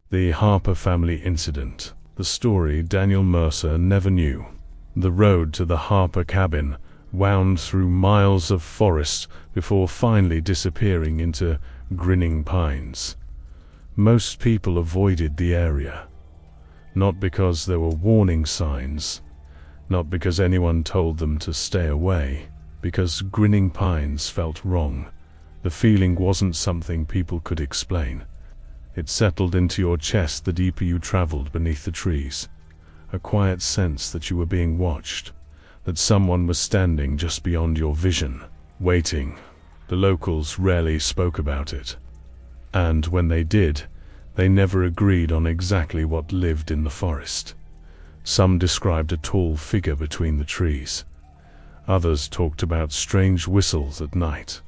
The Harper Family Incident. The story Daniel Mercer never knew. The road to the Harper cabin wound through miles of forest before finally disappearing into Grinning Pines. Most people avoided the area. Not because there were warning signs, not because anyone told them to stay away, because Grinning Pines felt wrong. The feeling wasn't something people could explain. It settled into your chest the deeper you traveled beneath the trees. A quiet sense that you were being watched, that someone was standing just beyond your vision, waiting. The locals rarely spoke about it. And when they did, they never agreed on exactly what lived in the forest. Some described a tall figure between the trees. Others talked about strange whistles at night.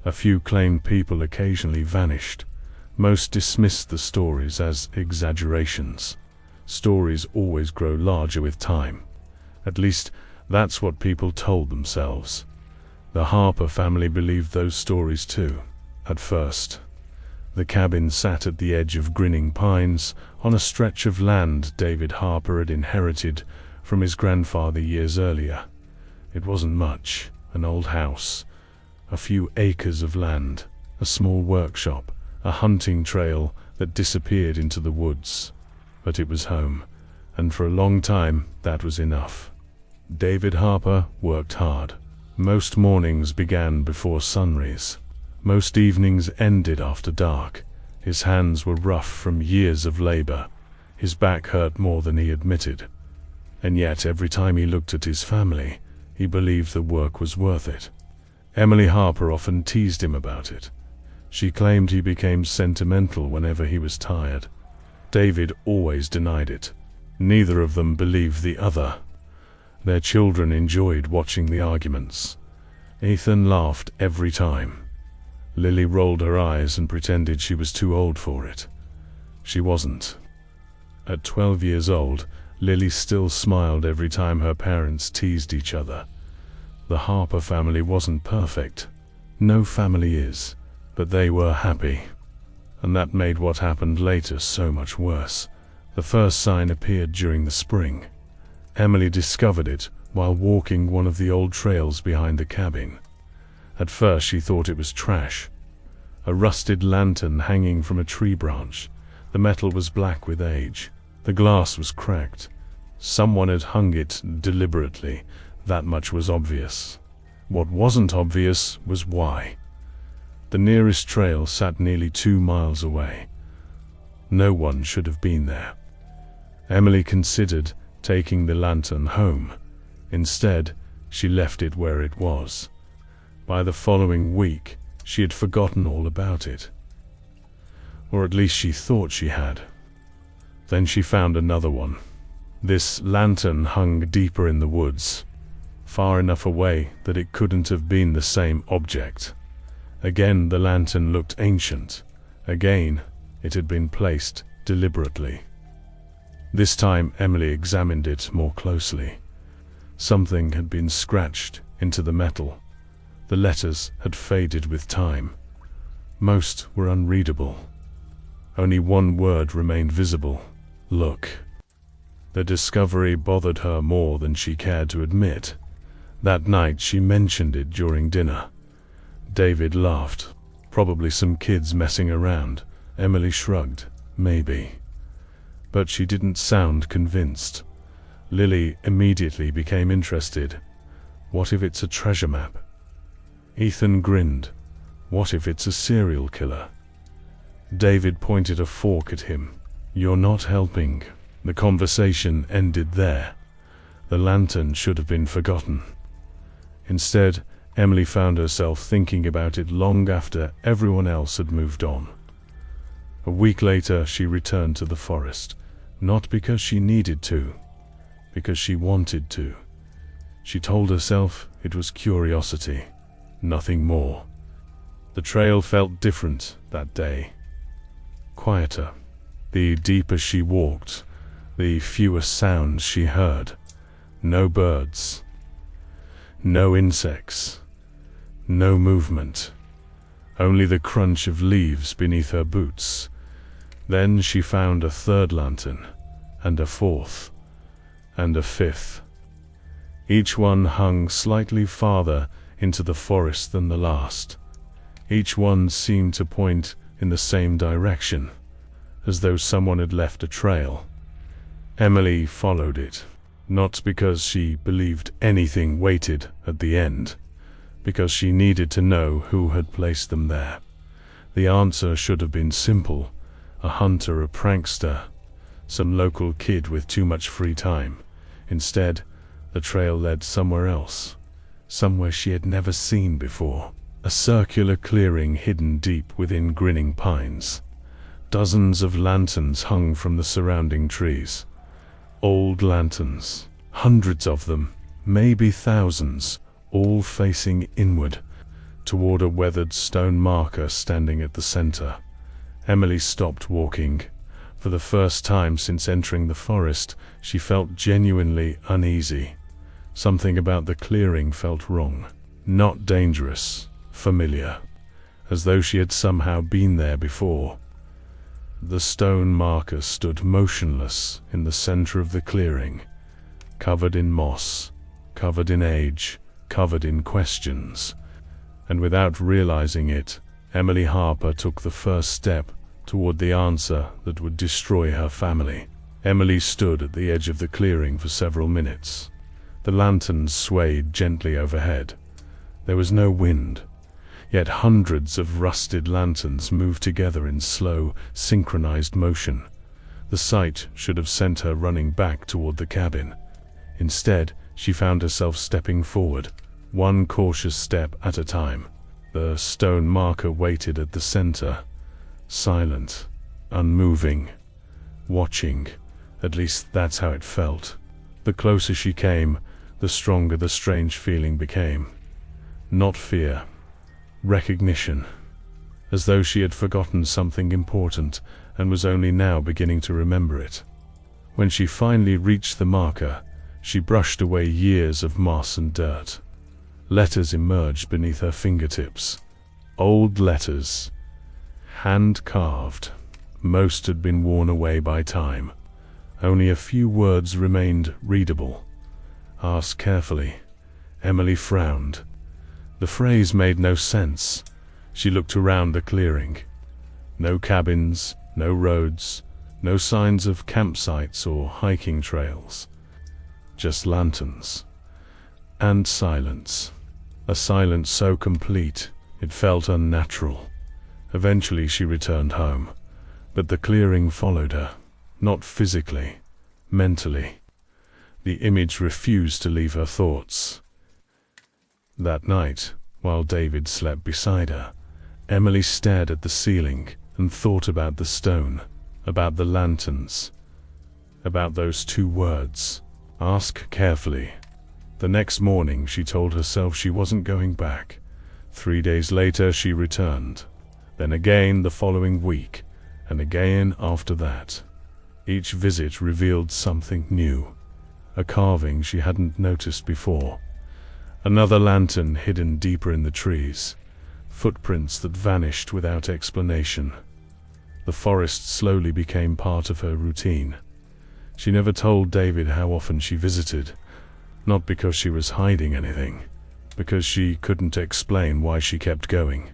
A few claimed people occasionally vanished. Most dismissed the stories as exaggerations. Stories always grow larger with time. At least, that's what people told themselves. The Harper family believed those stories too, at first. The cabin sat at the edge of Grinning Pines, on a stretch of land David Harper had inherited from his grandfather years earlier. It wasn't much, an old house, a few acres of land, a small workshop, a hunting trail that disappeared into the woods. But it was home, and for a long time that was enough. David Harper worked hard. Most mornings began before sunrise. Most evenings ended after dark. His hands were rough from years of labor. His back hurt more than he admitted. And yet every time he looked at his family, he believed the work was worth it. Emily Harper often teased him about it. She claimed he became sentimental whenever he was tired. David always denied it. Neither of them believed the other. Their children enjoyed watching the arguments. Ethan laughed every time. Lily rolled her eyes and pretended she was too old for it. She wasn't. At 12 years old, Lily still smiled every time her parents teased each other. The Harper family wasn't perfect. No family is. But they were happy. And that made what happened later so much worse. The first sign appeared during the spring. Emily discovered it while walking one of the old trails behind the cabin. At first she thought it was trash. A rusted lantern hanging from a tree branch. The metal was black with age. The glass was cracked. Someone had hung it deliberately. That much was obvious. What wasn't obvious was why. The nearest trail sat nearly 2 miles away. No one should have been there. Emily considered taking the lantern home. Instead, she left it where it was. By the following week, she had forgotten all about it. Or at least she thought she had. Then she found another one. This lantern hung deeper in the woods, far enough away that it couldn't have been the same object. Again, the lantern looked ancient. Again, it had been placed deliberately. This time, Emily examined it more closely. Something had been scratched into the metal. The letters had faded with time. Most were unreadable. Only one word remained visible: look. The discovery bothered her more than she cared to admit. That night, she mentioned it during dinner. David laughed. Probably some kids messing around. Emily shrugged. Maybe. But she didn't sound convinced. Lily immediately became interested. What if it's a treasure map? Ethan grinned. What if it's a serial killer? David pointed a fork at him. You're not helping. The conversation ended there. The lantern should have been forgotten. Instead, Emily found herself thinking about it long after everyone else had moved on. A week later, she returned to the forest, not because she needed to, because she wanted to. She told herself it was curiosity, nothing more. The trail felt different that day. Quieter. The deeper she walked, the fewer sounds she heard. No birds. No insects. No movement. Only the crunch of leaves beneath her boots. Then she found a third lantern, and a fourth, and a fifth. Each one hung slightly farther into the forest than the last. Each one seemed to point in the same direction, as though someone had left a trail. Emily followed it, not because she believed anything waited at the end, because she needed to know who had placed them there. The answer should have been simple: a hunter, a prankster, some local kid with too much free time. Instead, the trail led somewhere else, somewhere she had never seen before. A circular clearing hidden deep within Grinning Pines. Dozens of lanterns hung from the surrounding trees. Old lanterns, hundreds of them, maybe thousands, all facing inward, toward a weathered stone marker standing at the center. Emily stopped walking. For the first time since entering the forest, she felt genuinely uneasy. Something about the clearing felt wrong. Not dangerous, familiar, as though she had somehow been there before. The stone marker stood motionless in the center of the clearing, covered in moss, covered in age, covered in questions. And without realizing it, Emily Harper took the first step toward the answer that would destroy her family. Emily stood at the edge of the clearing for several minutes. The lanterns swayed gently overhead. There was no wind, yet hundreds of rusted lanterns moved together in slow, synchronized motion. The sight should have sent her running back toward the cabin. Instead, she found herself stepping forward, one cautious step at a time. The stone marker waited at the center, silent, unmoving, watching. At least that's how it felt. The closer she came, the stronger the strange feeling became. Not fear, recognition, as though she had forgotten something important and was only now beginning to remember it. When she finally reached the marker, she brushed away years of moss and dirt. Letters emerged beneath her fingertips. Old letters, hand-carved. Most had been worn away by time. Only a few words remained readable. Ask carefully. Emily frowned. The phrase made no sense. She looked around the clearing. No cabins, no roads, no signs of campsites or hiking trails. Just lanterns. And silence. A silence so complete, it felt unnatural. Eventually she returned home, but the clearing followed her. Not physically, mentally. The image refused to leave her thoughts. That night, while David slept beside her, Emily stared at the ceiling and thought about the stone, about the lanterns, about those two words. Ask carefully. The next morning she told herself she wasn't going back. 3 days later she returned. Then again the following week, and again after that. Each visit revealed something new. A carving she hadn't noticed before. Another lantern hidden deeper in the trees. Footprints that vanished without explanation. The forest slowly became part of her routine. She never told David how often she visited, not because she was hiding anything, because she couldn't explain why she kept going.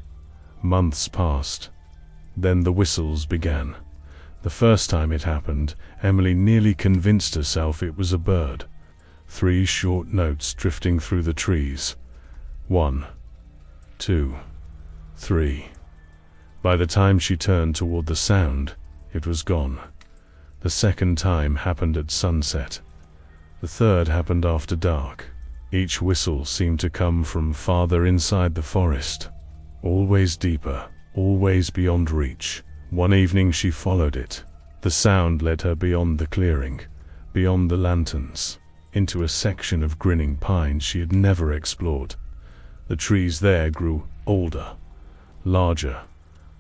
Months passed. Then the whistles began. The first time it happened, Emily nearly convinced herself it was a bird. 3 short notes drifting through the trees. 1, 2, 3. By the time she turned toward the sound, it was gone. The second time happened at sunset. The third happened after dark. Each whistle seemed to come from farther inside the forest. Always deeper, always beyond reach. One evening she followed it. The sound led her beyond the clearing, beyond the lanterns, into a section of Grinning Pines she had never explored. The trees there grew older, larger.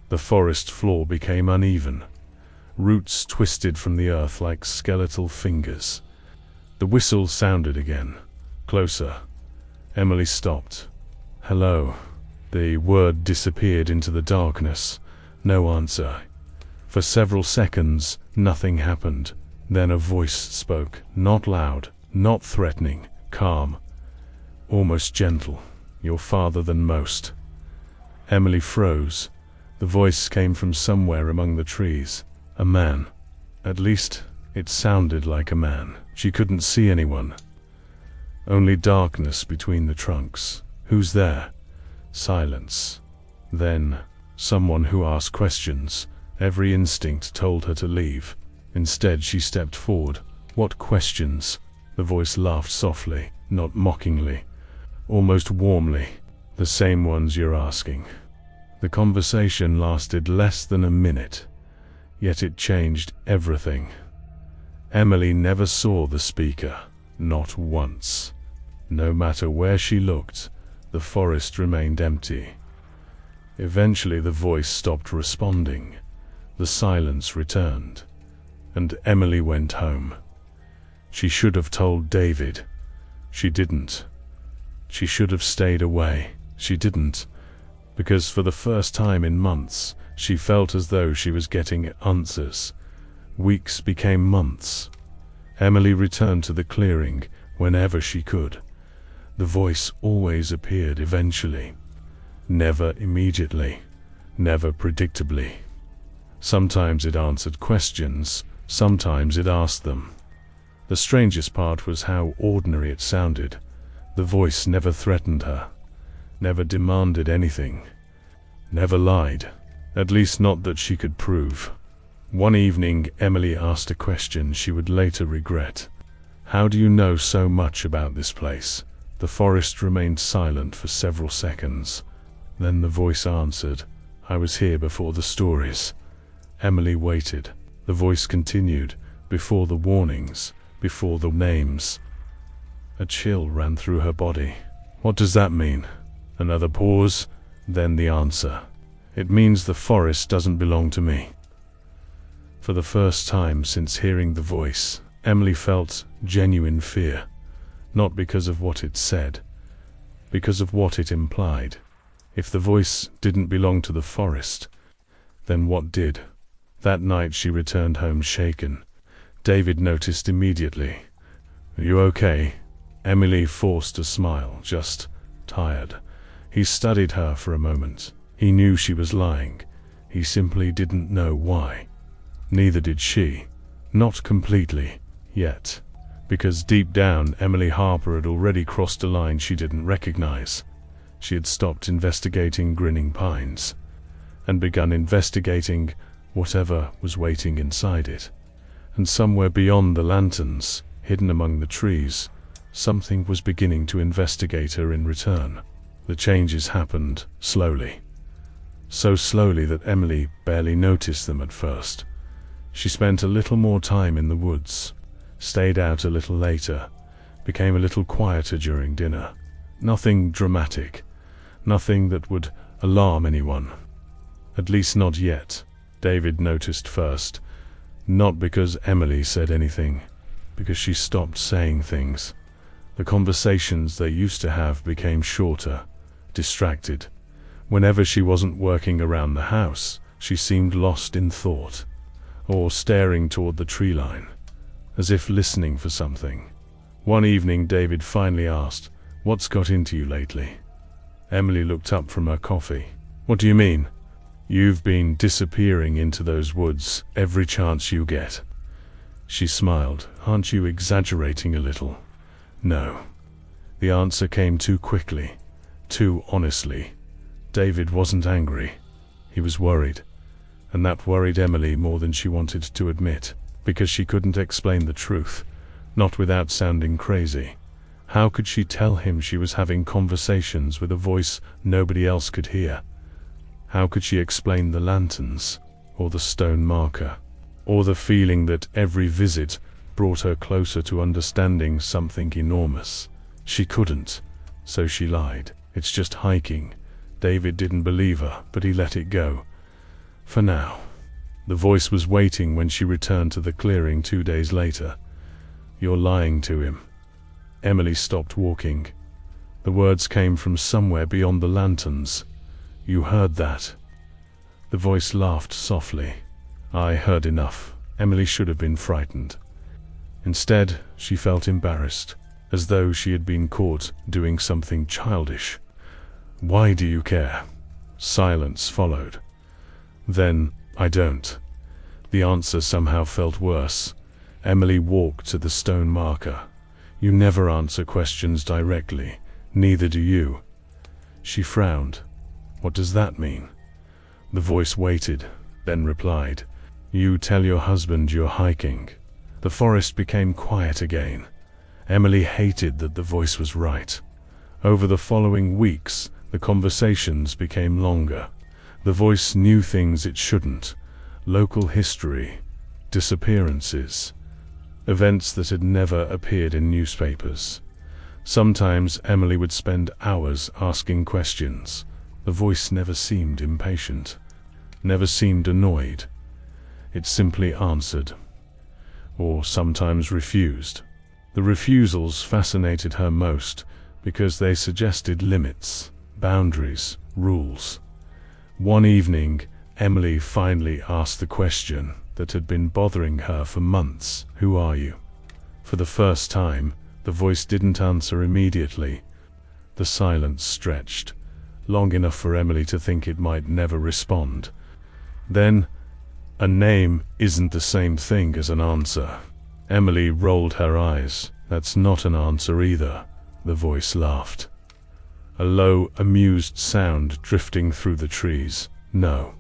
The forest floor became uneven. Roots twisted from the earth like skeletal fingers. The whistle sounded again, closer. Emily stopped. Hello. The word disappeared into the darkness. No answer. For several seconds, nothing happened. Then a voice spoke, not loud, not threatening, calm, almost gentle. "You're farther than most." Emily froze. The voice came from somewhere among the trees. A man. At least, it sounded like a man. She couldn't see anyone. Only darkness between the trunks. "Who's there?" Silence. Then, someone who asked questions. Every instinct told her to leave. Instead, she stepped forward. "What questions?" The voice laughed softly, not mockingly, almost warmly. "The same ones you're asking." The conversation lasted less than a minute, yet it changed everything. Emily never saw the speaker, not once. No matter where she looked, the forest remained empty. Eventually the voice stopped responding. The silence returned, and Emily went home. She should have told David. She didn't. She should have stayed away. She didn't, because for the first time in months, she felt as though she was getting answers. Weeks became months. Emily returned to the clearing whenever she could. The voice always appeared eventually. Never immediately. Never predictably. Sometimes it answered questions, sometimes it asked them. The strangest part was how ordinary it sounded. The voice never threatened her, never demanded anything, never lied, at least not that she could prove. One evening, Emily asked a question she would later regret. "How do you know so much about this place?" The forest remained silent for several seconds. Then the voice answered, "I was here before the stories." Emily waited. The voice continued, before the warnings, before the names. A chill ran through her body. "What does that mean?" Another pause, then the answer. "It means the forest doesn't belong to me." For the first time since hearing the voice, Emily felt genuine fear. Not because of what it said, because of what it implied. If the voice didn't belong to the forest, then what did? That night she returned home shaken. David noticed immediately. "Are you okay?" Emily forced a smile, just tired. He studied her for a moment. He knew she was lying. He simply didn't know why. Neither did she. Not completely, yet. Because deep down, Emily Harper had already crossed a line she didn't recognize. She had stopped investigating Grinning Pines, and begun investigating whatever was waiting inside it. And somewhere beyond the lanterns, hidden among the trees, something was beginning to investigate her in return. The changes happened slowly. So slowly that Emily barely noticed them at first. She spent a little more time in the woods, stayed out a little later, became a little quieter during dinner. Nothing dramatic, nothing that would alarm anyone. At least not yet. David noticed first, not because Emily said anything, because she stopped saying things. The conversations they used to have became shorter, distracted. Whenever she wasn't working around the house, she seemed lost in thought, or staring toward the tree line, as if listening for something. One evening David finally asked, "What's got into you lately?" Emily looked up from her coffee. "What do you mean?" "You've been disappearing into those woods every chance you get." She smiled. "Aren't you exaggerating a little?" "No." The answer came too quickly, too honestly. David wasn't angry. He was worried. And that worried Emily more than she wanted to admit, because she couldn't explain the truth, not without sounding crazy. How could she tell him she was having conversations with a voice nobody else could hear? How could she explain the lanterns, or the stone marker, or the feeling that every visit brought her closer to understanding something enormous? She couldn't, so she lied. "It's just hiking." David didn't believe her, but he let it go. For now. The voice was waiting when she returned to the clearing 2 days later. "You're lying to him." Emily stopped walking. The words came from somewhere beyond the lanterns. "You heard that?" The voice laughed softly. I heard enough. Emily should have been frightened. Instead, she felt embarrassed, as though she had been caught doing something childish. Why do you care? Silence followed. Then, I don't. The answer somehow felt worse. Emily walked to the stone marker. You never answer questions directly. Neither do you. She frowned. What does that mean? The voice waited, then replied, You tell your husband you're hiking. The forest became quiet again. Emily hated that the voice was right. Over the following weeks, the conversations became longer. The voice knew things it shouldn't. Local history, disappearances, events that had never appeared in newspapers. Sometimes Emily would spend hours asking questions. The voice never seemed impatient, never seemed annoyed. It simply answered, or sometimes refused. The refusals fascinated her most because they suggested limits, boundaries, rules. One evening, Emily finally asked the question that had been bothering her for months. Who are you? For the first time, the voice didn't answer immediately. The silence stretched, long enough for Emily to think it might never respond. Then, a name isn't the same thing as an answer. Emily rolled her eyes. That's not an answer either. The voice laughed. A low, amused sound drifting through the trees. No.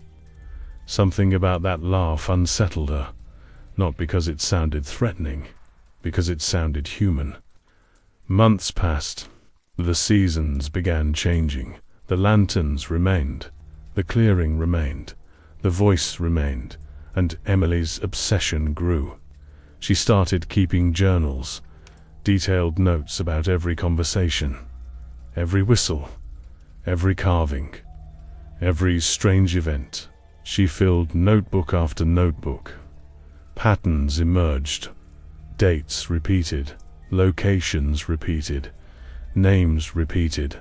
Something about that laugh unsettled her. Not because it sounded threatening, because it sounded human. Months passed. The seasons began changing. The lanterns remained. The clearing remained. The voice remained. And Emily's obsession grew. She started keeping journals, detailed notes about every conversation, every whistle, every carving, every strange event. She filled notebook after notebook. Patterns emerged. Dates repeated. Locations repeated. Names repeated.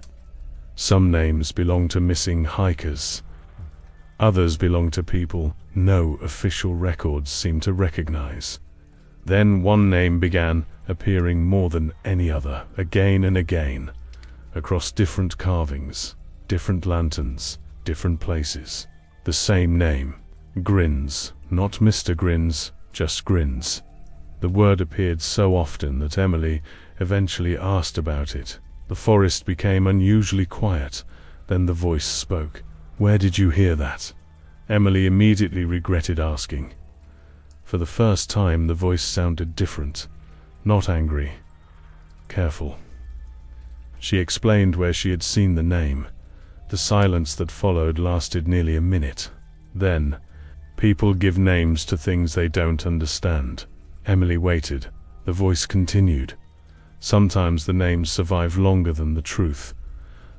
Some names belonged to missing hikers. Others belonged to people no official records seemed to recognize. Then one name began appearing more than any other, again and again, across different carvings, different lanterns, different places. The same name. Grins. Not Mr. Grins, just Grins. The word appeared so often that Emily eventually asked about it. The forest became unusually quiet. Then the voice spoke. Where did you hear that? Emily immediately regretted asking. For the first time, the voice sounded different. Not angry. Careful. She explained where she had seen the name. The silence that followed lasted nearly a minute. Then, people give names to things they don't understand. Emily waited. The voice continued. Sometimes the names survive longer than the truth.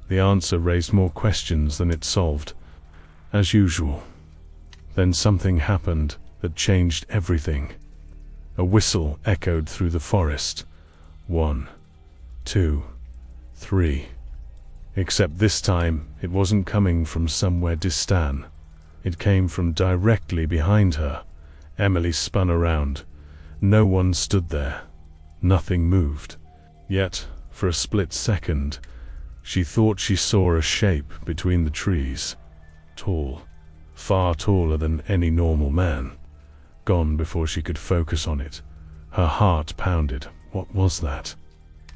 The answer raised more questions than it solved. As usual. Then something happened that changed everything. A whistle echoed through the forest. 1, 2, 3. Except this time, it wasn't coming from somewhere distant. It came from directly behind her. Emily spun around. No one stood there. Nothing moved. Yet, for a split second, she thought she saw a shape between the trees. Tall. Far taller than any normal man. Gone before she could focus on it. Her heart pounded. What was that?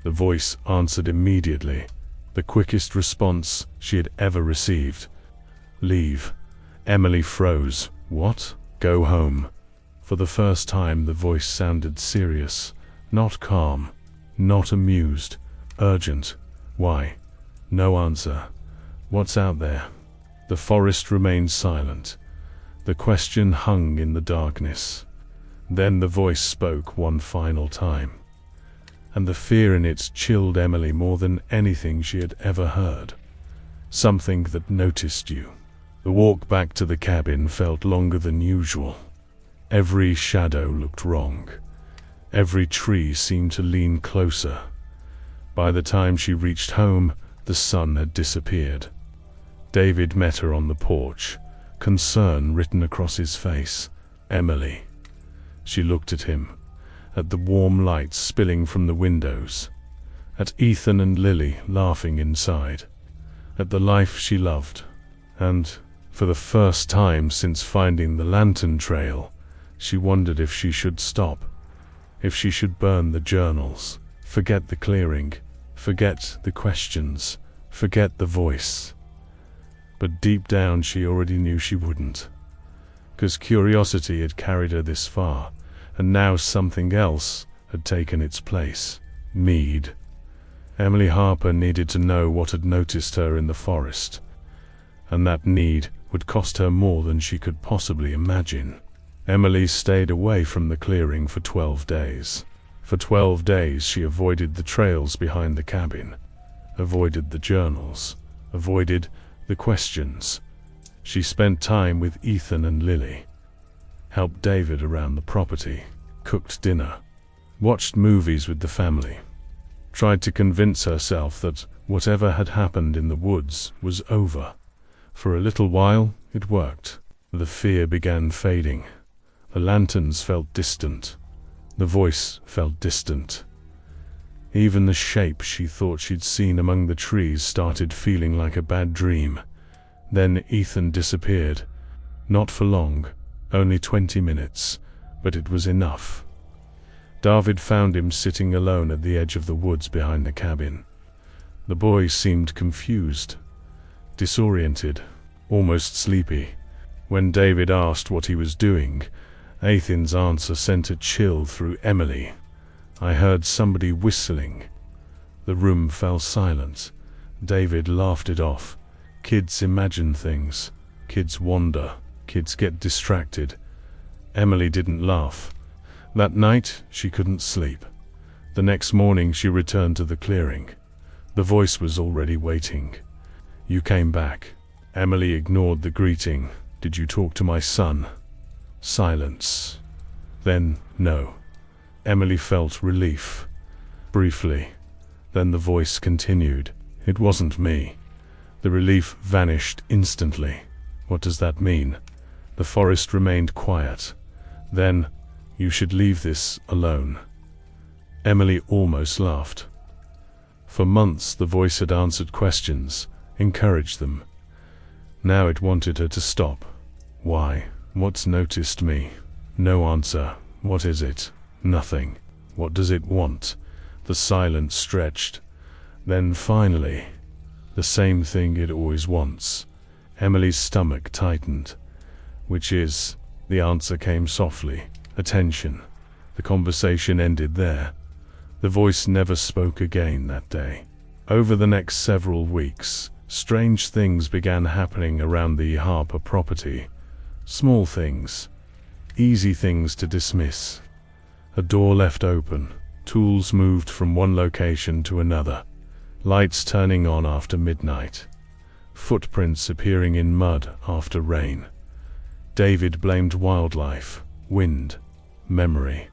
The voice answered immediately. The quickest response she had ever received. Leave. Emily froze. What? Go home. For the first time, the voice sounded serious. Not calm. Not amused. Urgent. Why? No answer. What's out there? The forest remained silent. The question hung in the darkness. Then the voice spoke one final time. And the fear in it chilled Emily more than anything she had ever heard. Something that noticed you. The walk back to the cabin felt longer than usual. Every shadow looked wrong. Every tree seemed to lean closer. By the time she reached home, the sun had disappeared. David met her on the porch, concern written across his face. Emily. She looked at him, at the warm lights spilling from the windows, at Ethan and Lily laughing inside, at the life she loved, and, for the first time since finding the lantern trail, she wondered if she should stop, if she should burn the journals, forget the clearing, forget the questions, forget the voice. But deep down she already knew she wouldn't, 'cause curiosity had carried her this far, and now something else had taken its place. Mead. Emily Harper needed to know what had noticed her in the forest, and that need would cost her more than she could possibly imagine. Emily stayed away from the clearing for 12 days. For 12 days she avoided the trails behind the cabin, avoided the journals, avoided the questions. She spent time with Ethan and Lily, helped David around the property, cooked dinner, watched movies with the family, tried to convince herself that whatever had happened in the woods was over. For a little while it worked. The fear began fading. The lanterns felt distant. The voice felt distant. Even the shape she thought she'd seen among the trees started feeling like a bad dream. Then Ethan disappeared. Not for long, only 20 minutes, but it was enough. David found him sitting alone at the edge of the woods behind the cabin. The boy seemed confused, disoriented, almost sleepy. When David asked what he was doing, Ethan's answer sent a chill through Emily. "I heard somebody whistling." The room fell silent. David laughed it off. Kids imagine things. Kids wander. Kids get distracted. Emily didn't laugh. That night, she couldn't sleep. The next morning, she returned to the clearing. The voice was already waiting. "You came back." Emily ignored the greeting. "Did you talk to my son?" Silence. Then, no. Emily felt relief. Briefly. Then the voice continued. "It wasn't me." The relief vanished instantly. "What does that mean?" The forest remained quiet. Then, "You should leave this alone." Emily almost laughed. For months the voice had answered questions, encouraged them. Now it wanted her to stop. Why? What's noticed me? No answer. What is it? Nothing. What does it want? The silence stretched. Then finally, the same thing it always wants. Emily's stomach tightened. "Which is?" The answer came softly. "Attention." The conversation ended there. The voice never spoke again that day. Over the next several weeks, strange things began happening around the Harper property. Small things. Easy things to dismiss. A door left open. Tools moved from one location to another. Lights turning on after midnight. Footprints appearing in mud after rain. David blamed wildlife, wind, memory.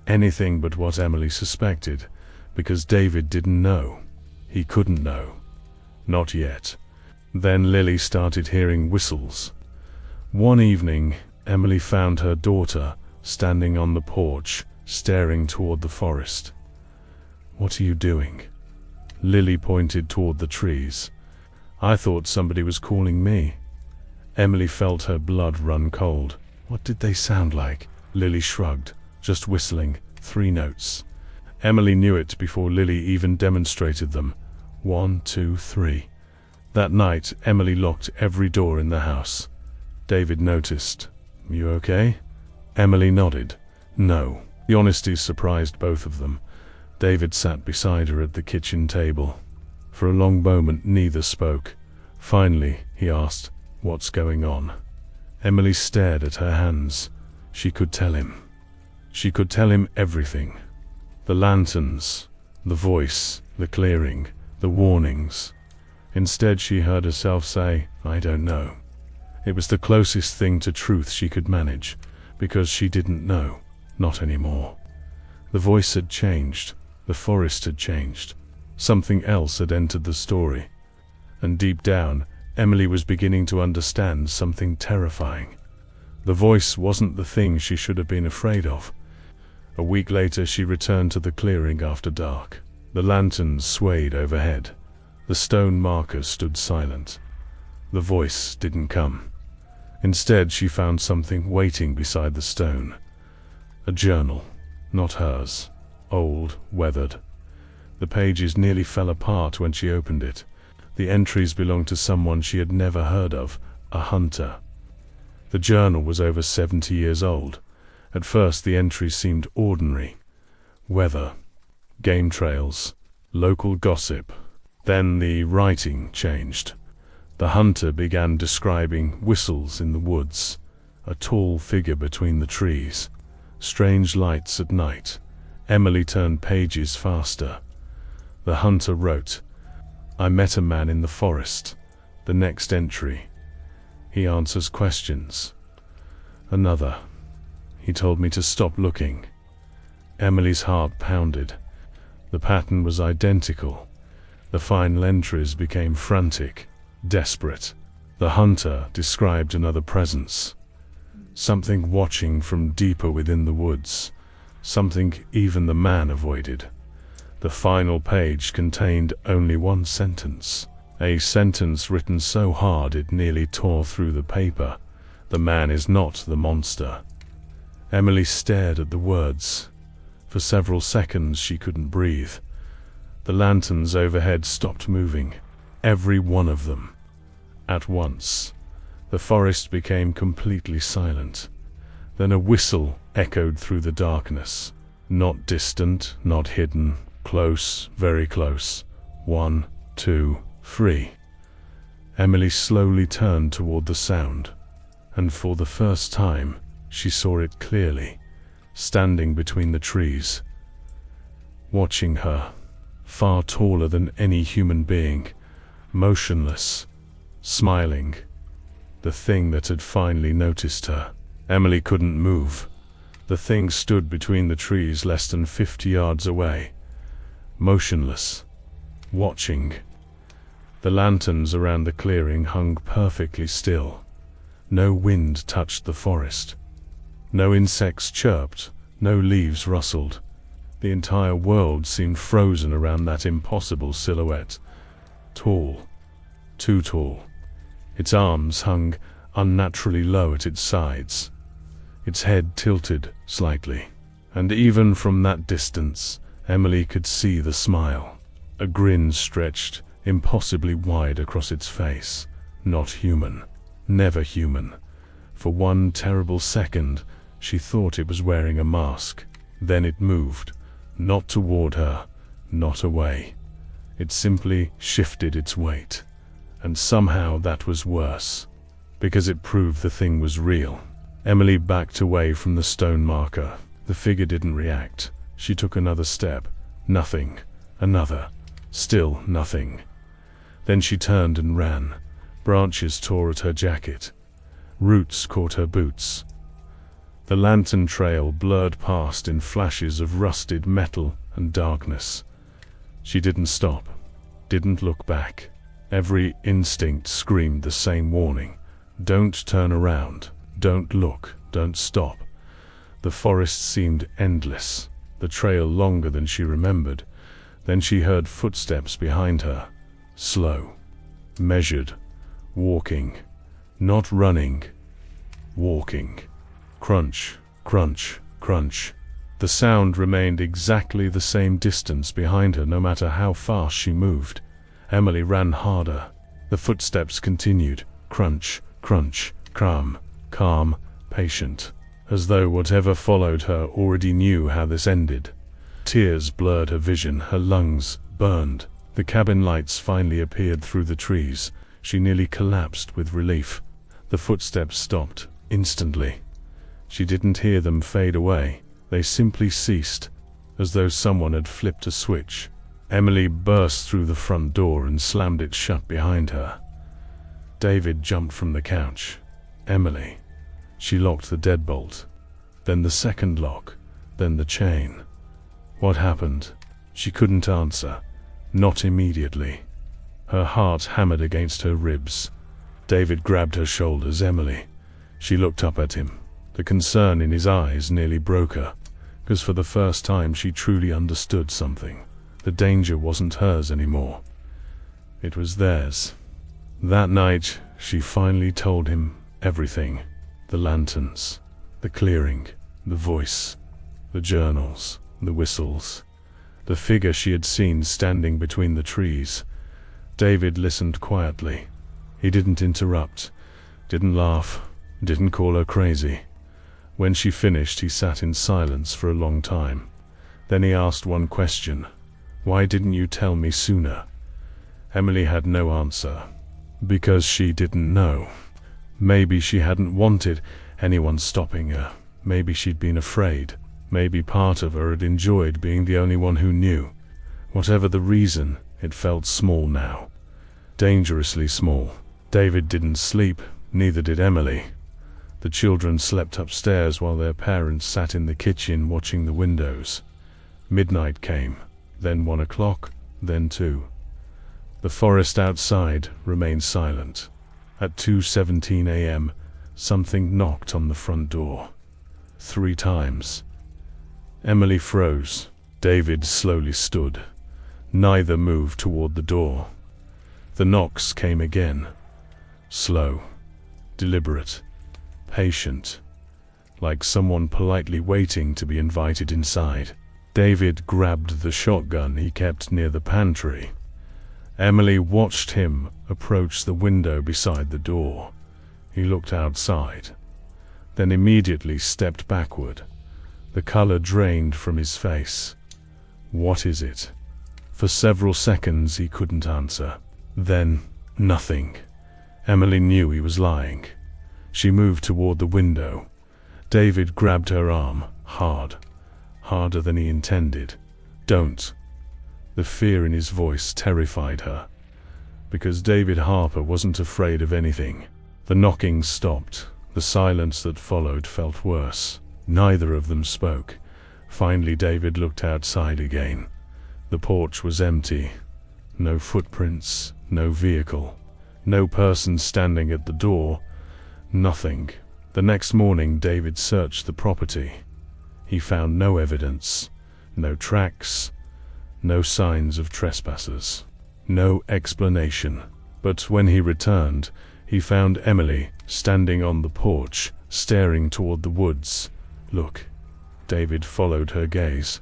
Anything but what Emily suspected, because David didn't know. He couldn't know. Not yet. Then Lily started hearing whistles. One evening, Emily found her daughter standing on the porch, staring toward the forest. "What are you doing?" Lily pointed toward the trees. "I thought somebody was calling me." Emily felt her blood run cold. "What did they sound like?" Lily shrugged. "Just whistling, 3 notes." Emily knew it before Lily even demonstrated them. 1, 2, 3. That night, Emily locked every door in the house. David noticed. "You okay?" Emily nodded. "No." The honesty surprised both of them. David sat beside her at the kitchen table. For a long moment, neither spoke. Finally, he asked, "What's going on?" Emily stared at her hands. She could tell him. She could tell him everything. The lanterns, the voice, the clearing, the warnings. Instead, she heard herself say, "I don't know." It was the closest thing to truth she could manage, because she didn't know. Not anymore. The voice had changed. The forest had changed. Something else had entered the story. And deep down, Emily was beginning to understand something terrifying. The voice wasn't the thing she should have been afraid of. A week later, she returned to the clearing after dark. The lanterns swayed overhead. The stone markers stood silent. The voice didn't come. Instead, she found something waiting beside the stone. A journal, not hers. Old, weathered. The pages nearly fell apart when she opened it. The entries belonged to someone she had never heard of, a hunter. The journal was over 70 years old. At first the entries seemed ordinary. Weather, game trails, local gossip. Then the writing changed. The hunter began describing whistles in the woods, a tall figure between the trees, strange lights at night. Emily turned pages faster. The hunter wrote, "I met a man in the forest." The next entry, "He answers questions." Another, "He told me to stop looking." Emily's heart pounded. The pattern was identical. The final entries became frantic, desperate. The hunter described another presence. Something watching from deeper within the woods. Something even the man avoided. The final page contained only one sentence. A sentence written so hard it nearly tore through the paper. "The man is not the monster." Emily stared at the words. For several seconds she couldn't breathe. The lanterns overhead stopped moving. Every one of them. At once. The forest became completely silent. Then a whistle echoed through the darkness. Not distant, not hidden. Close, very close. 1, 2, 3. Emily slowly turned toward the sound. And for the first time, she saw it clearly, standing between the trees, watching her, far taller than any human being, motionless, smiling, the thing that had finally noticed her. Emily couldn't move. The thing stood between the trees less than 50 yards away, motionless, watching. The lanterns around the clearing hung perfectly still. No wind touched the forest. No insects chirped, no leaves rustled. The entire world seemed frozen around that impossible silhouette. Tall, too tall. Its arms hung unnaturally low at its sides. Its head tilted slightly. And even from that distance, Emily could see the smile. A grin stretched impossibly wide across its face. Not human. Never human. For one terrible second, she thought it was wearing a mask. Then it moved. Not toward her, not away. It simply shifted its weight. And somehow that was worse, because it proved the thing was real. Emily backed away from the stone marker. The figure didn't react. She took another step. Nothing. Another. Still nothing. Then she turned and ran. Branches tore at her jacket. Roots caught her boots. The lantern trail blurred past in flashes of rusted metal and darkness. She didn't stop. Didn't look back. Every instinct screamed the same warning. Don't turn around. Don't look. Don't stop. The forest seemed endless. The trail longer than she remembered. Then she heard footsteps behind her. Slow. Measured. Walking. Not running. Walking. Crunch, crunch, crunch. The sound remained exactly the same distance behind her no matter how fast she moved. Emily ran harder. The footsteps continued. Crunch, crunch, calm, calm, patient. As though whatever followed her already knew how this ended. Tears blurred her vision. Her lungs burned. The cabin lights finally appeared through the trees. She nearly collapsed with relief. The footsteps stopped instantly. She didn't hear them fade away. They simply ceased, as though someone had flipped a switch. Emily burst through the front door and slammed it shut behind her. David jumped from the couch. Emily. She locked the deadbolt. Then the second lock. Then the chain. What happened? She couldn't answer. Not immediately. Her heart hammered against her ribs. David grabbed her shoulders. Emily. She looked up at him. The concern in his eyes nearly broke her, because for the first time she truly understood something. The danger wasn't hers anymore. It was theirs. That night, she finally told him everything. The lanterns, the clearing, the voice, the journals, the whistles, the figure she had seen standing between the trees. David listened quietly. He didn't interrupt, didn't laugh, didn't call her crazy. When she finished, he sat in silence for a long time. Then he asked one question. "Why didn't you tell me sooner?" Emily had no answer. Because she didn't know. Maybe she hadn't wanted anyone stopping her. Maybe she'd been afraid. Maybe part of her had enjoyed being the only one who knew. Whatever the reason, it felt small now. Dangerously small. David didn't sleep, neither did Emily. The children slept upstairs while their parents sat in the kitchen watching the windows. Midnight came, then 1 o'clock, then 2. The forest outside remained silent. At 2:17 a.m., something knocked on the front door. 3 times. Emily froze. David slowly stood. Neither moved toward the door. The knocks came again. Slow, deliberate, patient, like someone politely waiting to be invited inside. David grabbed the shotgun he kept near the pantry. Emily watched him approach the window beside the door. He looked outside, then immediately stepped backward. The color drained from his face. "What is it?" For several seconds he couldn't answer. Then, nothing. Emily knew he was lying. She moved toward the window. David grabbed her arm, hard, harder than he intended. "Don't." The fear in his voice terrified her, because David Harper wasn't afraid of anything. The knocking stopped. The silence that followed felt worse. Neither of them spoke. Finally, David looked outside again. The porch was empty. No footprints, no vehicle, no person standing at the door. Nothing. The next morning, David searched the property. He found no evidence, no tracks, no signs of trespassers, no explanation. But when he returned, he found Emily standing on the porch, staring toward the woods. "Look." David followed her gaze.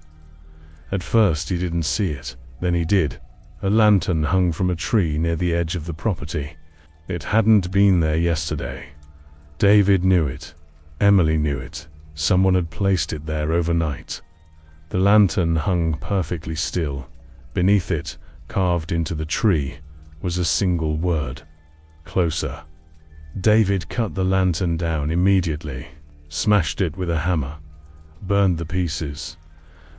At first he didn't see it, then he did. A lantern hung from a tree near the edge of the property. It hadn't been there yesterday. David knew it. Emily knew it. Someone had placed it there overnight. The lantern hung perfectly still. Beneath it, carved into the tree, was a single word. "Closer." David cut the lantern down immediately, smashed it with a hammer, burned the pieces.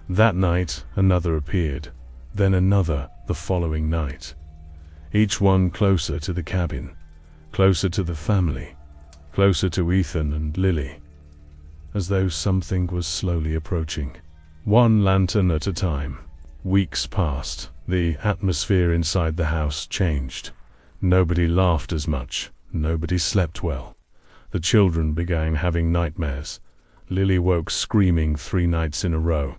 That night, another appeared, then another the following night. Each one closer to the cabin, closer to the family, closer to Ethan and Lily, as though something was slowly approaching. One lantern at a time. Weeks passed. The atmosphere inside the house changed. Nobody laughed as much. Nobody slept well. The children began having nightmares. Lily woke screaming 3 nights in a row.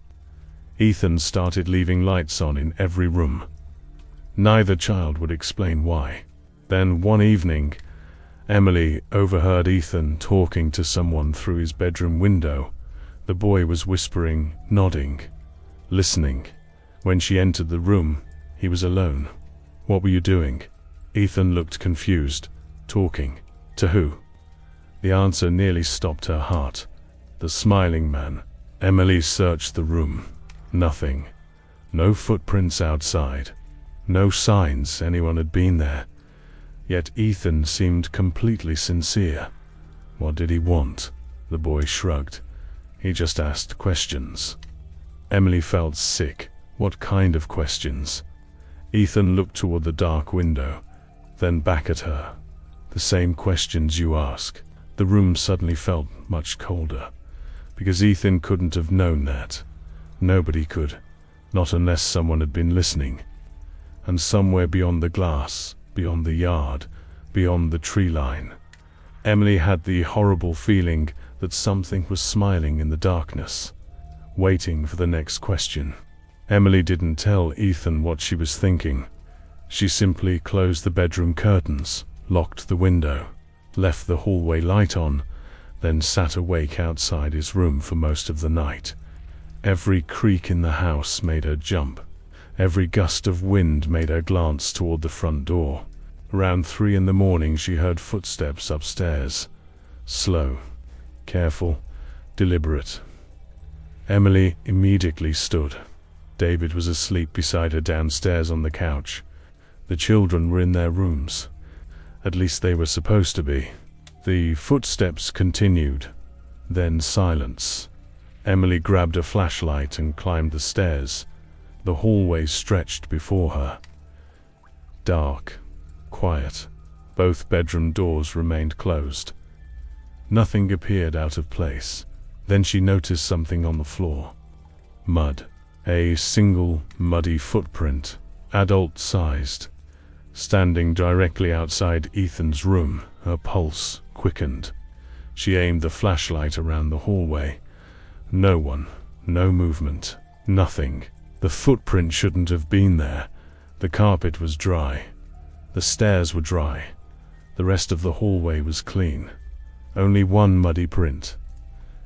Ethan started leaving lights on in every room. Neither child would explain why. Then one evening, Emily overheard Ethan talking to someone through his bedroom window. The boy was whispering, nodding, listening. When she entered the room, he was alone. "What were you doing?" Ethan looked confused. "Talking. To who?" The answer nearly stopped her heart. "The smiling man." Emily searched the room. Nothing. No footprints outside. No signs anyone had been there. Yet Ethan seemed completely sincere. What did he want? The boy shrugged. He just asked questions. Emily felt sick. What kind of questions? Ethan looked toward the dark window, then back at her. "The same questions you ask." The room suddenly felt much colder, because Ethan couldn't have known that. Nobody could, not unless someone had been listening. And somewhere beyond the glass, beyond the yard, beyond the tree line, Emily had the horrible feeling that something was smiling in the darkness, waiting for the next question. Emily didn't tell Ethan what she was thinking. She simply closed the bedroom curtains, locked the window, left the hallway light on, then sat awake outside his room for most of the night. Every creak in the house made her jump. Every gust of wind made her glance toward the front door. Around 3 in the morning she heard footsteps upstairs. Slow, careful, deliberate. Emily immediately stood. David was asleep beside her downstairs on the couch. The children were in their rooms. At least they were supposed to be. The footsteps continued, then silence. Emily grabbed a flashlight and climbed the stairs. The hallway stretched before her. Dark, quiet. Both bedroom doors remained closed. Nothing appeared out of place. Then she noticed something on the floor. Mud. A single muddy footprint, adult-sized. Standing directly outside Ethan's room, her pulse quickened. She aimed the flashlight around the hallway. No one, no movement, nothing. The footprint shouldn't have been there. The carpet was dry. The stairs were dry. The rest of the hallway was clean. Only one muddy print,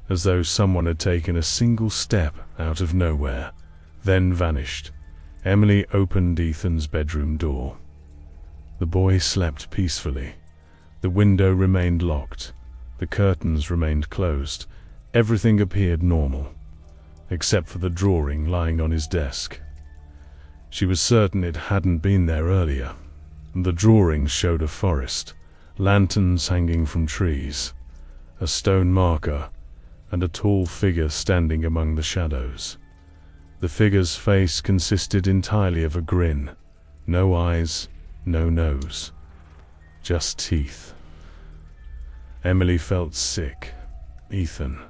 as though someone had taken a single step out of nowhere, then vanished. Emily opened Ethan's bedroom door. The boy slept peacefully. The window remained locked. The curtains remained closed. Everything appeared normal, except for the drawing lying on his desk. She was certain it hadn't been there earlier. The drawing showed a forest, lanterns hanging from trees, a stone marker, and a tall figure standing among the shadows. The figure's face consisted entirely of a grin. No eyes, no nose, just teeth. Emily felt sick. Ethan.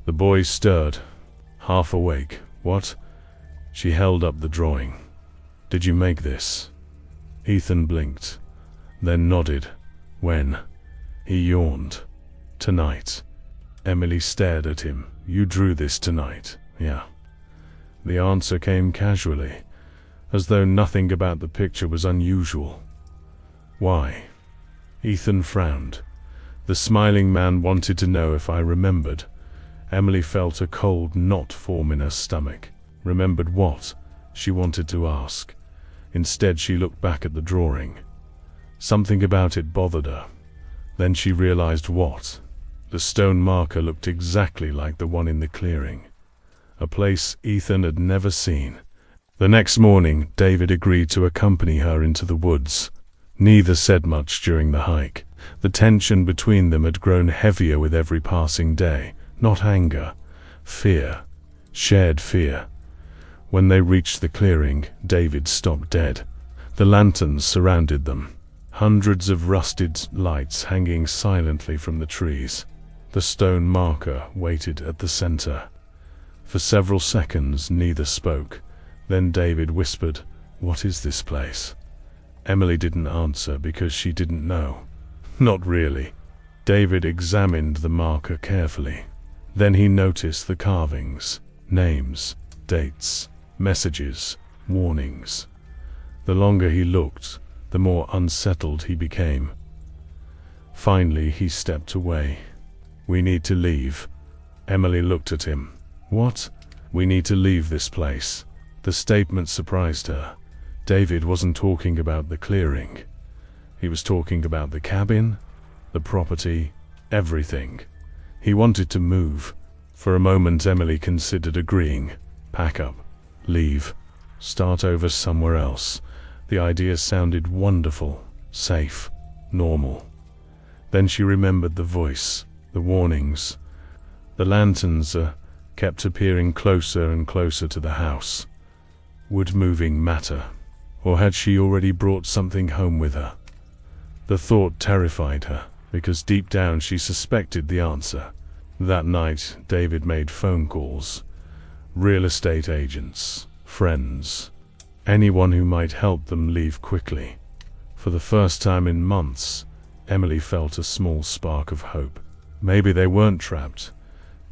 The boy stirred, half awake. What? She held up the drawing. Did you make this? Ethan blinked, then nodded. When? He yawned. Tonight. Emily stared at him. You drew this tonight? Yeah. The answer came casually, as though nothing about the picture was unusual. Why? Ethan frowned. The smiling man wanted to know if I remembered. Emily felt a cold knot form in her stomach. Remembered what? She wanted to ask. Instead, she looked back at the drawing. Something about it bothered her. Then she realized what. The stone marker looked exactly like the one in the clearing. A place Ethan had never seen. The next morning, David agreed to accompany her into the woods. Neither said much during the hike. The tension between them had grown heavier with every passing day. Not anger, fear, shared fear. When they reached the clearing, David stopped dead. The lanterns surrounded them, hundreds of rusted lights hanging silently from the trees. The stone marker waited at the center. For several seconds, neither spoke. Then David whispered, "What is this place?" Emily didn't answer because she didn't know. Not really. David examined the marker carefully. Then he noticed the carvings, names, dates, messages, warnings. The longer he looked, the more unsettled he became. Finally, he stepped away. We need to leave. Emily looked at him. What? We need to leave this place. The statement surprised her. David wasn't talking about the clearing. He was talking about the cabin, the property, everything. He wanted to move. For a moment, Emily considered agreeing. Pack up, leave, start over somewhere else. The idea sounded wonderful, safe, normal. Then she remembered the voice, the warnings. The lanterns kept appearing closer and closer to the house. Would moving matter? Or had she already brought something home with her? The thought terrified her, because deep down she suspected the answer. That night, David made phone calls. Real estate agents, friends, anyone who might help them leave quickly. For the first time in months, Emily felt a small spark of hope. Maybe they weren't trapped.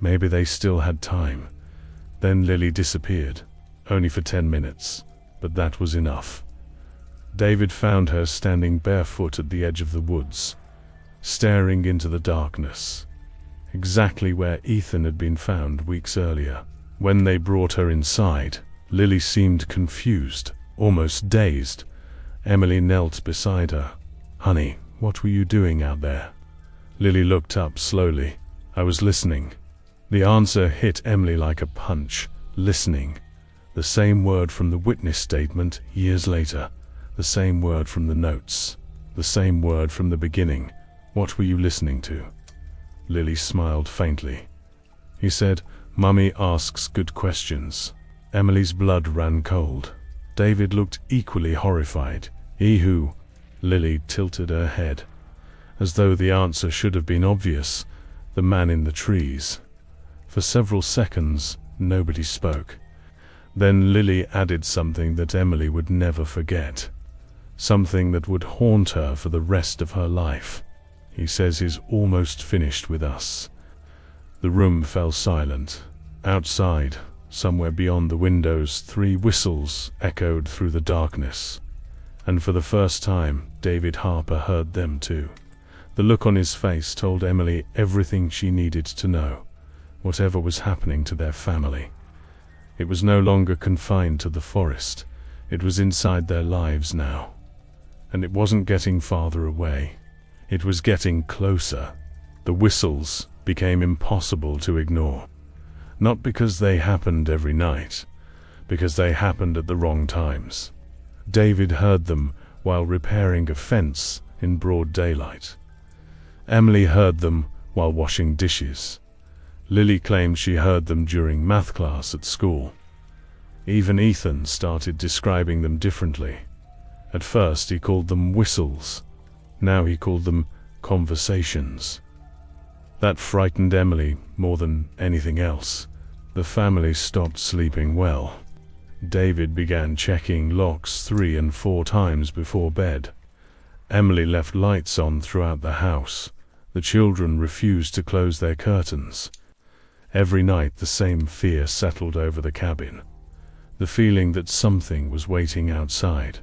Maybe they still had time. Then Lily disappeared, only for 10 minutes, but that was enough. David found her standing barefoot at the edge of the woods, staring into the darkness, exactly where Ethan had been found weeks earlier. When they brought her inside, Lily seemed confused, almost dazed. Emily knelt beside her. "Honey, what were you doing out there?" Lily looked up slowly. "I was listening." The answer hit Emily like a punch. Listening. The same word from the witness statement years later. The same word from the notes. The same word from the beginning. "What were you listening to?" Lily smiled faintly. He said, "Mummy asks good questions." Emily's blood ran cold. David looked equally horrified. "Who?" Lily tilted her head, as though the answer should have been obvious. "The man in the trees." For several seconds, nobody spoke. Then Lily added something that Emily would never forget. Something that would haunt her for the rest of her life. "He says he's almost finished with us." The room fell silent. Outside, somewhere beyond the windows, 3 whistles echoed through the darkness. And for the first time, David Harper heard them too. The look on his face told Emily everything she needed to know. Whatever was happening to their family, it was no longer confined to the forest. It was inside their lives now. And it wasn't getting farther away. It was getting closer. The whistles became impossible to ignore. Not because they happened every night, because they happened at the wrong times. David heard them while repairing a fence in broad daylight. Emily heard them while washing dishes. Lily claimed she heard them during math class at school. Even Ethan started describing them differently. At first he called them whistles. Now he called them conversations. That frightened Emily more than anything else. The family stopped sleeping well. David began checking locks 3 and 4 times before bed. Emily left lights on throughout the house. The children refused to close their curtains. Every night the same fear settled over the cabin. The feeling that something was waiting outside,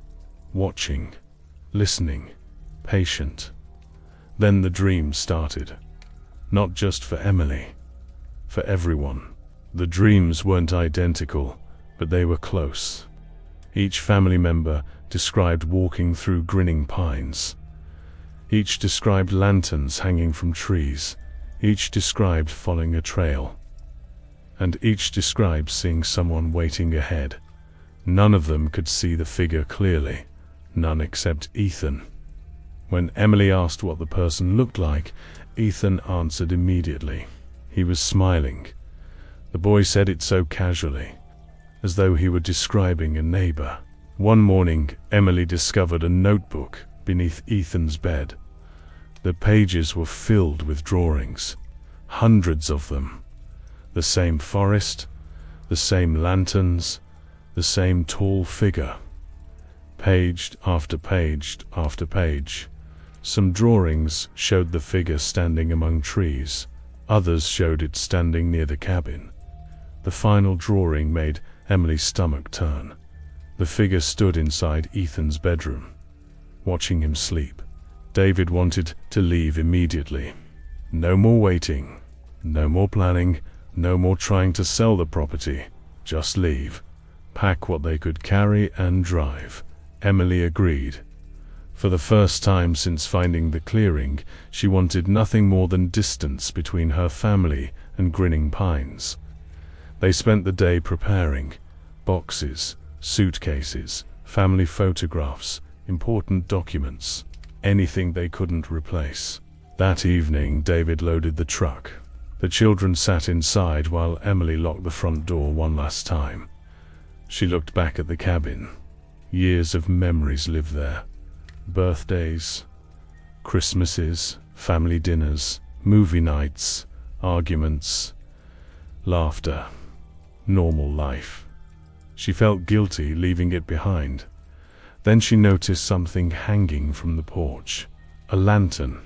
watching, listening, patient. Then the dreams started. Not just for Emily, for everyone. The dreams weren't identical, but they were close. Each family member described walking through Grinning Pines. Each described lanterns hanging from trees. Each described following a trail. And each described seeing someone waiting ahead. None of them could see the figure clearly. None except Ethan. When Emily asked what the person looked like, Ethan answered immediately. He was smiling. The boy said it so casually, as though he were describing a neighbor. One morning, Emily discovered a notebook beneath Ethan's bed. The pages were filled with drawings, hundreds of them. The same forest, the same lanterns, the same tall figure. Page after page after page. Some drawings showed the figure standing among trees. Others showed it standing near the cabin. The final drawing made Emily's stomach turn. The figure stood inside Ethan's bedroom, watching him sleep. David wanted to leave immediately. No more waiting, no more planning, no more trying to sell the property. Just leave. Pack what they could carry and drive. Emily agreed. For the first time since finding the clearing, she wanted nothing more than distance between her family and Grinning Pines. They spent the day preparing boxes, suitcases, family photographs, important documents, anything they couldn't replace. That evening, David loaded the truck. The children sat inside while Emily locked the front door one last time. She looked back at the cabin. Years of memories lived there. Birthdays, Christmases, family dinners, movie nights, arguments, laughter, normal life. She felt guilty leaving it behind. Then she noticed something hanging from the porch. A lantern.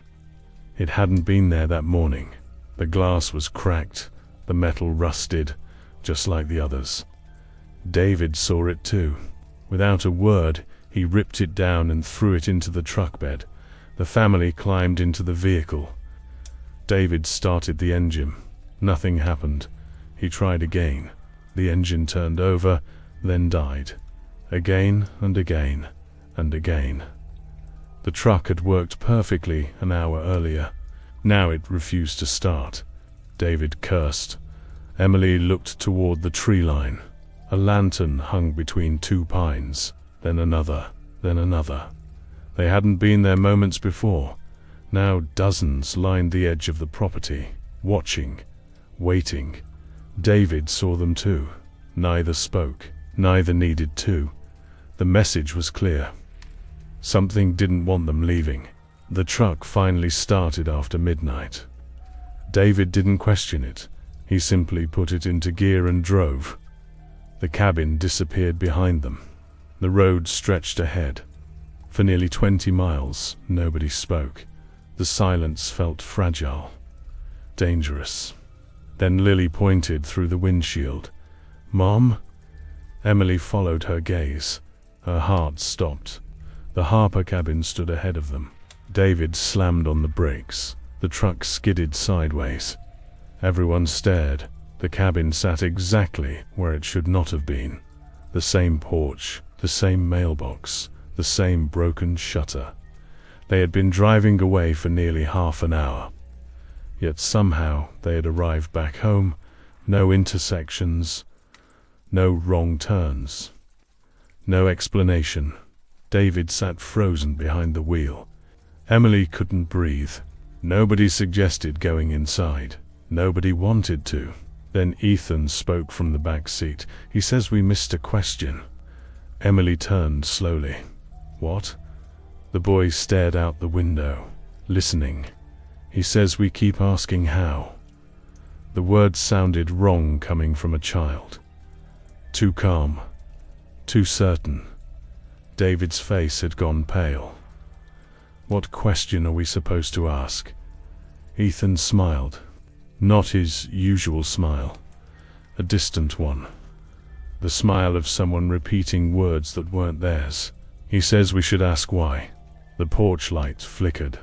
It hadn't been there that morning. The glass was cracked, the metal rusted, just like the others. David saw it too. Without a word, he ripped it down and threw it into the truck bed. The family climbed into the vehicle. David started the engine. Nothing happened. He tried again. The engine turned over, then died. Again and again and again. The truck had worked perfectly an hour earlier. Now it refused to start. David cursed. Emily looked toward the tree line. A lantern hung between two pines, then another, then another. They hadn't been there moments before. Now dozens lined the edge of the property, watching, waiting. David saw them too. Neither spoke. Neither needed to. The message was clear. Something didn't want them leaving. The truck finally started after midnight. David didn't question it. He simply put it into gear and drove. The cabin disappeared behind them. The road stretched ahead. For nearly 20 miles, nobody spoke. The silence felt fragile, dangerous. Then Lily pointed through the windshield. "Mom?" Emily followed her gaze. Her heart stopped. The Harper cabin stood ahead of them. David slammed on the brakes. The truck skidded sideways. Everyone stared. The cabin sat exactly where it should not have been. The same porch, the same mailbox, the same broken shutter. They had been driving away for nearly half an hour. Yet somehow they had arrived back home. No intersections, no wrong turns, no explanation. David sat frozen behind the wheel. Emily couldn't breathe. Nobody suggested going inside. Nobody wanted to. Then Ethan spoke from the back seat. "He says we missed a question." Emily turned slowly. "What?" The boy stared out the window, listening. "He says we keep asking how." The words sounded wrong coming from a child. Too calm, too certain. David's face had gone pale. "What question are we supposed to ask?" Ethan smiled. Not his usual smile. A distant one. The smile of someone repeating words that weren't theirs. "He says we should ask why." The porch light flickered.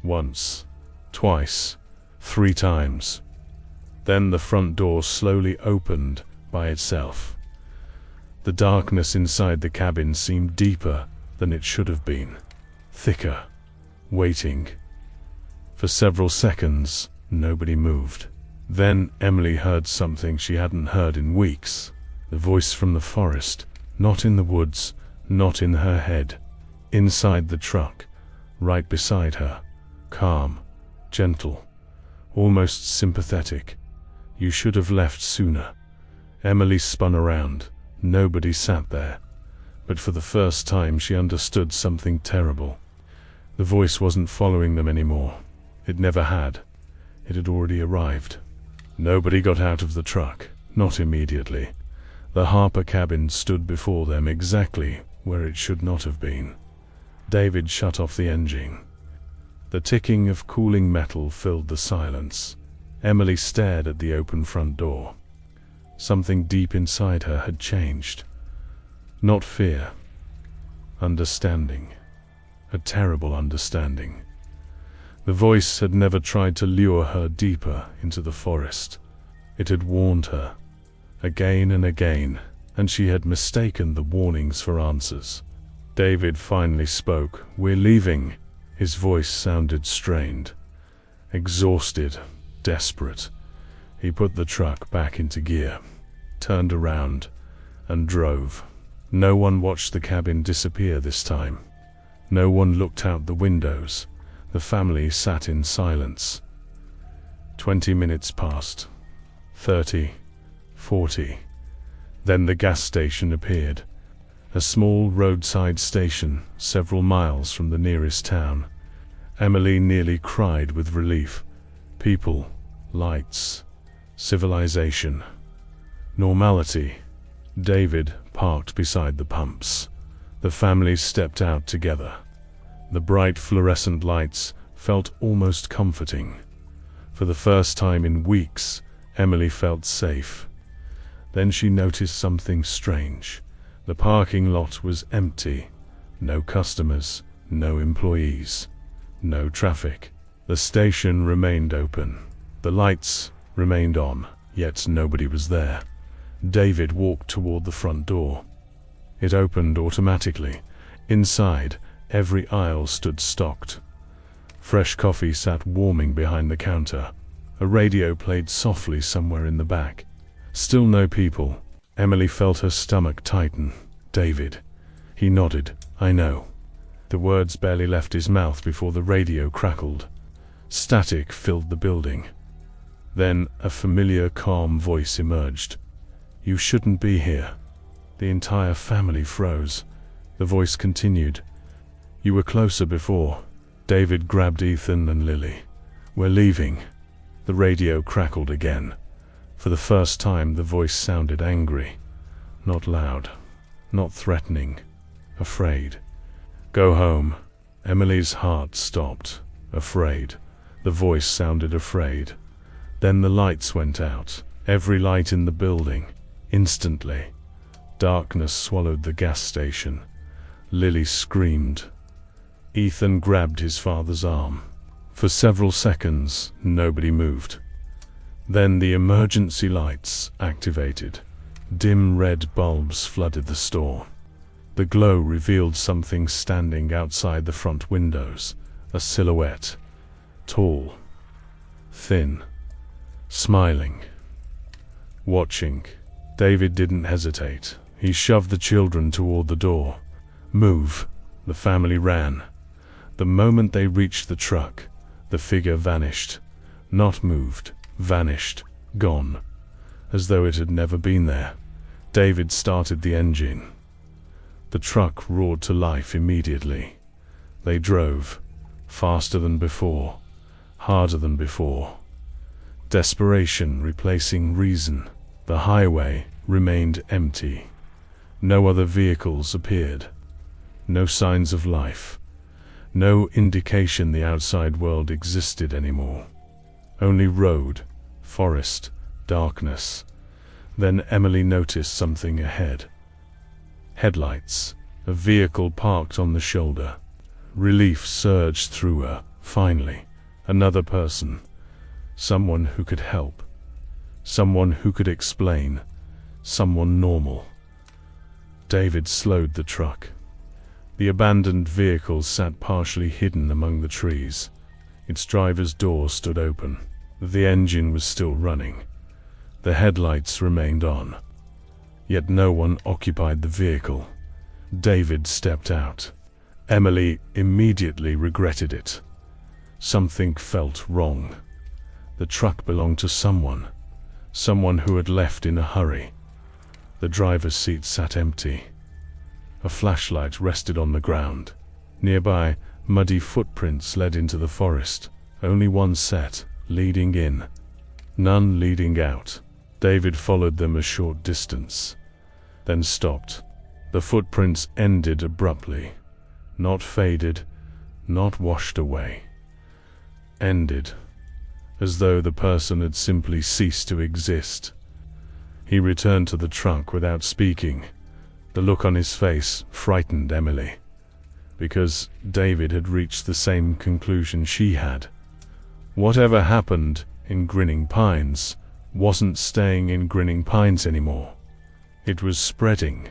Once, twice, 3 times. Then the front door slowly opened by itself. The darkness inside the cabin seemed deeper than it should have been. Thicker. Waiting. For several seconds, nobody moved. Then Emily heard something she hadn't heard in weeks. The voice from the forest. Not in the woods, not in her head. Inside the truck, right beside her. Calm, gentle, almost sympathetic. "You should have left sooner." Emily spun around. Nobody sat there. But for the first time she understood something terrible. The voice wasn't following them anymore. It never had. It had already arrived. Nobody got out of the truck. Not immediately. The Harper cabin stood before them exactly where it should not have been. David shut off the engine. The ticking of cooling metal filled the silence. Emily stared at the open front door. Something deep inside her had changed. Not fear. Understanding. A terrible understanding. The voice had never tried to lure her deeper into the forest. It had warned her, again and again, and she had mistaken the warnings for answers. David finally spoke. "We're leaving." His voice sounded strained, exhausted, desperate. He put the truck back into gear, turned around, and drove. No one watched the cabin disappear this time. No one looked out the windows. The family sat in silence. 20 minutes passed. 30, 40. Then the gas station appeared. A small roadside station, several miles from the nearest town. Emily nearly cried with relief. People, lights, civilization, normality. David parked beside the pumps. The family stepped out together. The bright fluorescent lights felt almost comforting. For the first time in weeks, Emily felt safe. Then she noticed something strange. The parking lot was empty. No customers, no employees, no traffic. The station remained open. The lights remained on, yet nobody was there. David walked toward the front door. It opened automatically. Inside, every aisle stood stocked. Fresh coffee sat warming behind the counter. A radio played softly somewhere in the back. Still no people. Emily felt her stomach tighten. David. He nodded. I know. The words barely left his mouth before the radio crackled. Static filled the building. Then a familiar, calm voice emerged. You shouldn't be here. The entire family froze. The voice continued. You were closer before. David grabbed Ethan and Lily. We're leaving. The radio crackled again. For the first time, the voice sounded angry. Not loud. Not threatening. Afraid. Go home. Emily's heart stopped. Afraid. The voice sounded afraid. Then the lights went out. Every light in the building. Instantly. Darkness swallowed the gas station. Lily screamed. Ethan grabbed his father's arm. For several seconds, nobody moved. Then the emergency lights activated. Dim red bulbs flooded the store. The glow revealed something standing outside the front windows. A silhouette. Tall. Thin. Smiling. Watching. David didn't hesitate. He shoved the children toward the door. Move. The family ran. The moment they reached the truck, the figure vanished. Not moved. Vanished. Gone. As though it had never been there. David started the engine. The truck roared to life immediately. They drove. Faster than before. Harder than before. Desperation replacing reason. The highway remained empty. No other vehicles appeared. No signs of life. No indication the outside world existed anymore. Only road, forest, darkness. Then Emily noticed something ahead. Headlights. A vehicle parked on the shoulder. Relief surged through her. Finally, another person. Someone who could help. Someone who could explain. Someone normal. David slowed the truck. The abandoned vehicle sat partially hidden among the trees. Its driver's door stood open. The engine was still running. The headlights remained on. Yet no one occupied the vehicle. David stepped out. Emily immediately regretted it. Something felt wrong. The truck belonged to someone. Someone who had left in a hurry. The driver's seat sat empty. A flashlight rested on the ground. Nearby, muddy footprints led into the forest. Only one set, leading in. None leading out. David followed them a short distance, then stopped. The footprints ended abruptly. Not faded, not washed away. Ended, as though the person had simply ceased to exist. He returned to the truck without speaking. The look on his face frightened Emily, because David had reached the same conclusion she had. Whatever happened in Grinning Pines wasn't staying in Grinning Pines anymore. It was spreading.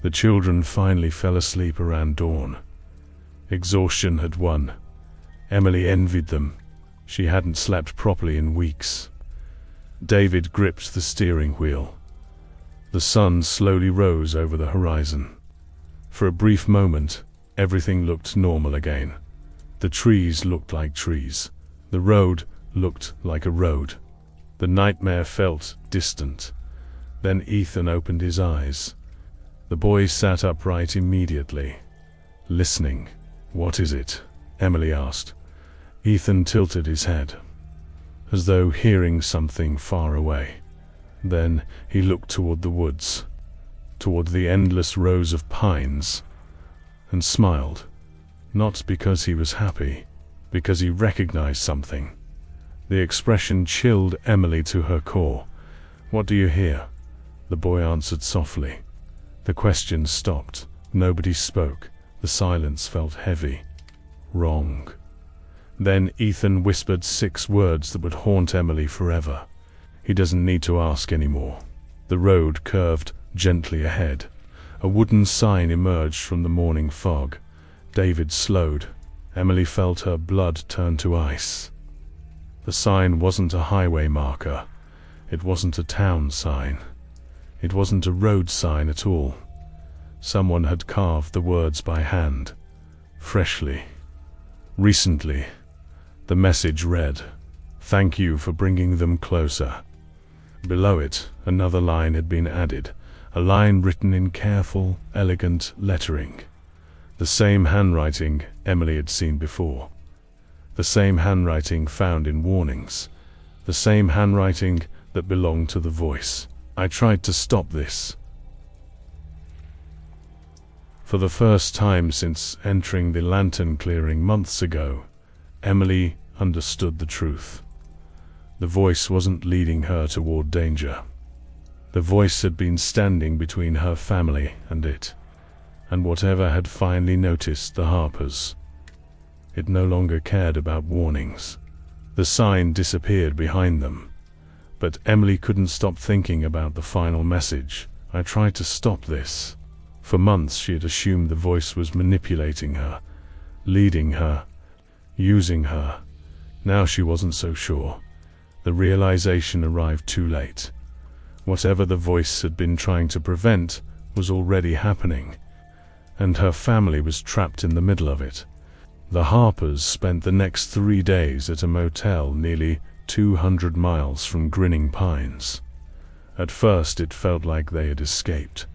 The children finally fell asleep around dawn. Exhaustion had won. Emily envied them. She hadn't slept properly in weeks. David gripped the steering wheel. The sun slowly rose over the horizon. For a brief moment, everything looked normal again. The trees looked like trees. The road looked like a road. The nightmare felt distant. Then Ethan opened his eyes. The boy sat upright immediately, listening. "What is it?" Emily asked. Ethan tilted his head, as though hearing something far away. Then he looked toward the woods, toward the endless rows of pines, and smiled. Not because he was happy, because he recognized something. The expression chilled Emily to her core. "What do you hear?" The boy answered softly. The questions stopped. Nobody spoke. The silence felt heavy. "Wrong." Then Ethan whispered 6 words that would haunt Emily forever. "He doesn't need to ask anymore." The road curved gently ahead. A wooden sign emerged from the morning fog. David slowed. Emily felt her blood turn to ice. The sign wasn't a highway marker. It wasn't a town sign. It wasn't a road sign at all. Someone had carved the words by hand, freshly, recently. The message read, "Thank you for bringing them closer." Below it, another line had been added, a line written in careful, elegant lettering. The same handwriting Emily had seen before. The same handwriting found in warnings. The same handwriting that belonged to the voice. "I tried to stop this." For the first time since entering the lantern clearing months ago, Emily understood the truth. The voice wasn't leading her toward danger. The voice had been standing between her family and it, and whatever had finally noticed the Harpers. It no longer cared about warnings. The sign disappeared behind them. But Emily couldn't stop thinking about the final message. "I tried to stop this." For months she had assumed the voice was manipulating her, leading her, using her. Now she wasn't so sure. The realization arrived too late. Whatever the voice had been trying to prevent was already happening, and her family was trapped in the middle of it. The Harpers spent the next 3 days at a motel nearly 200 miles from Grinning Pines. At first it felt like they had escaped.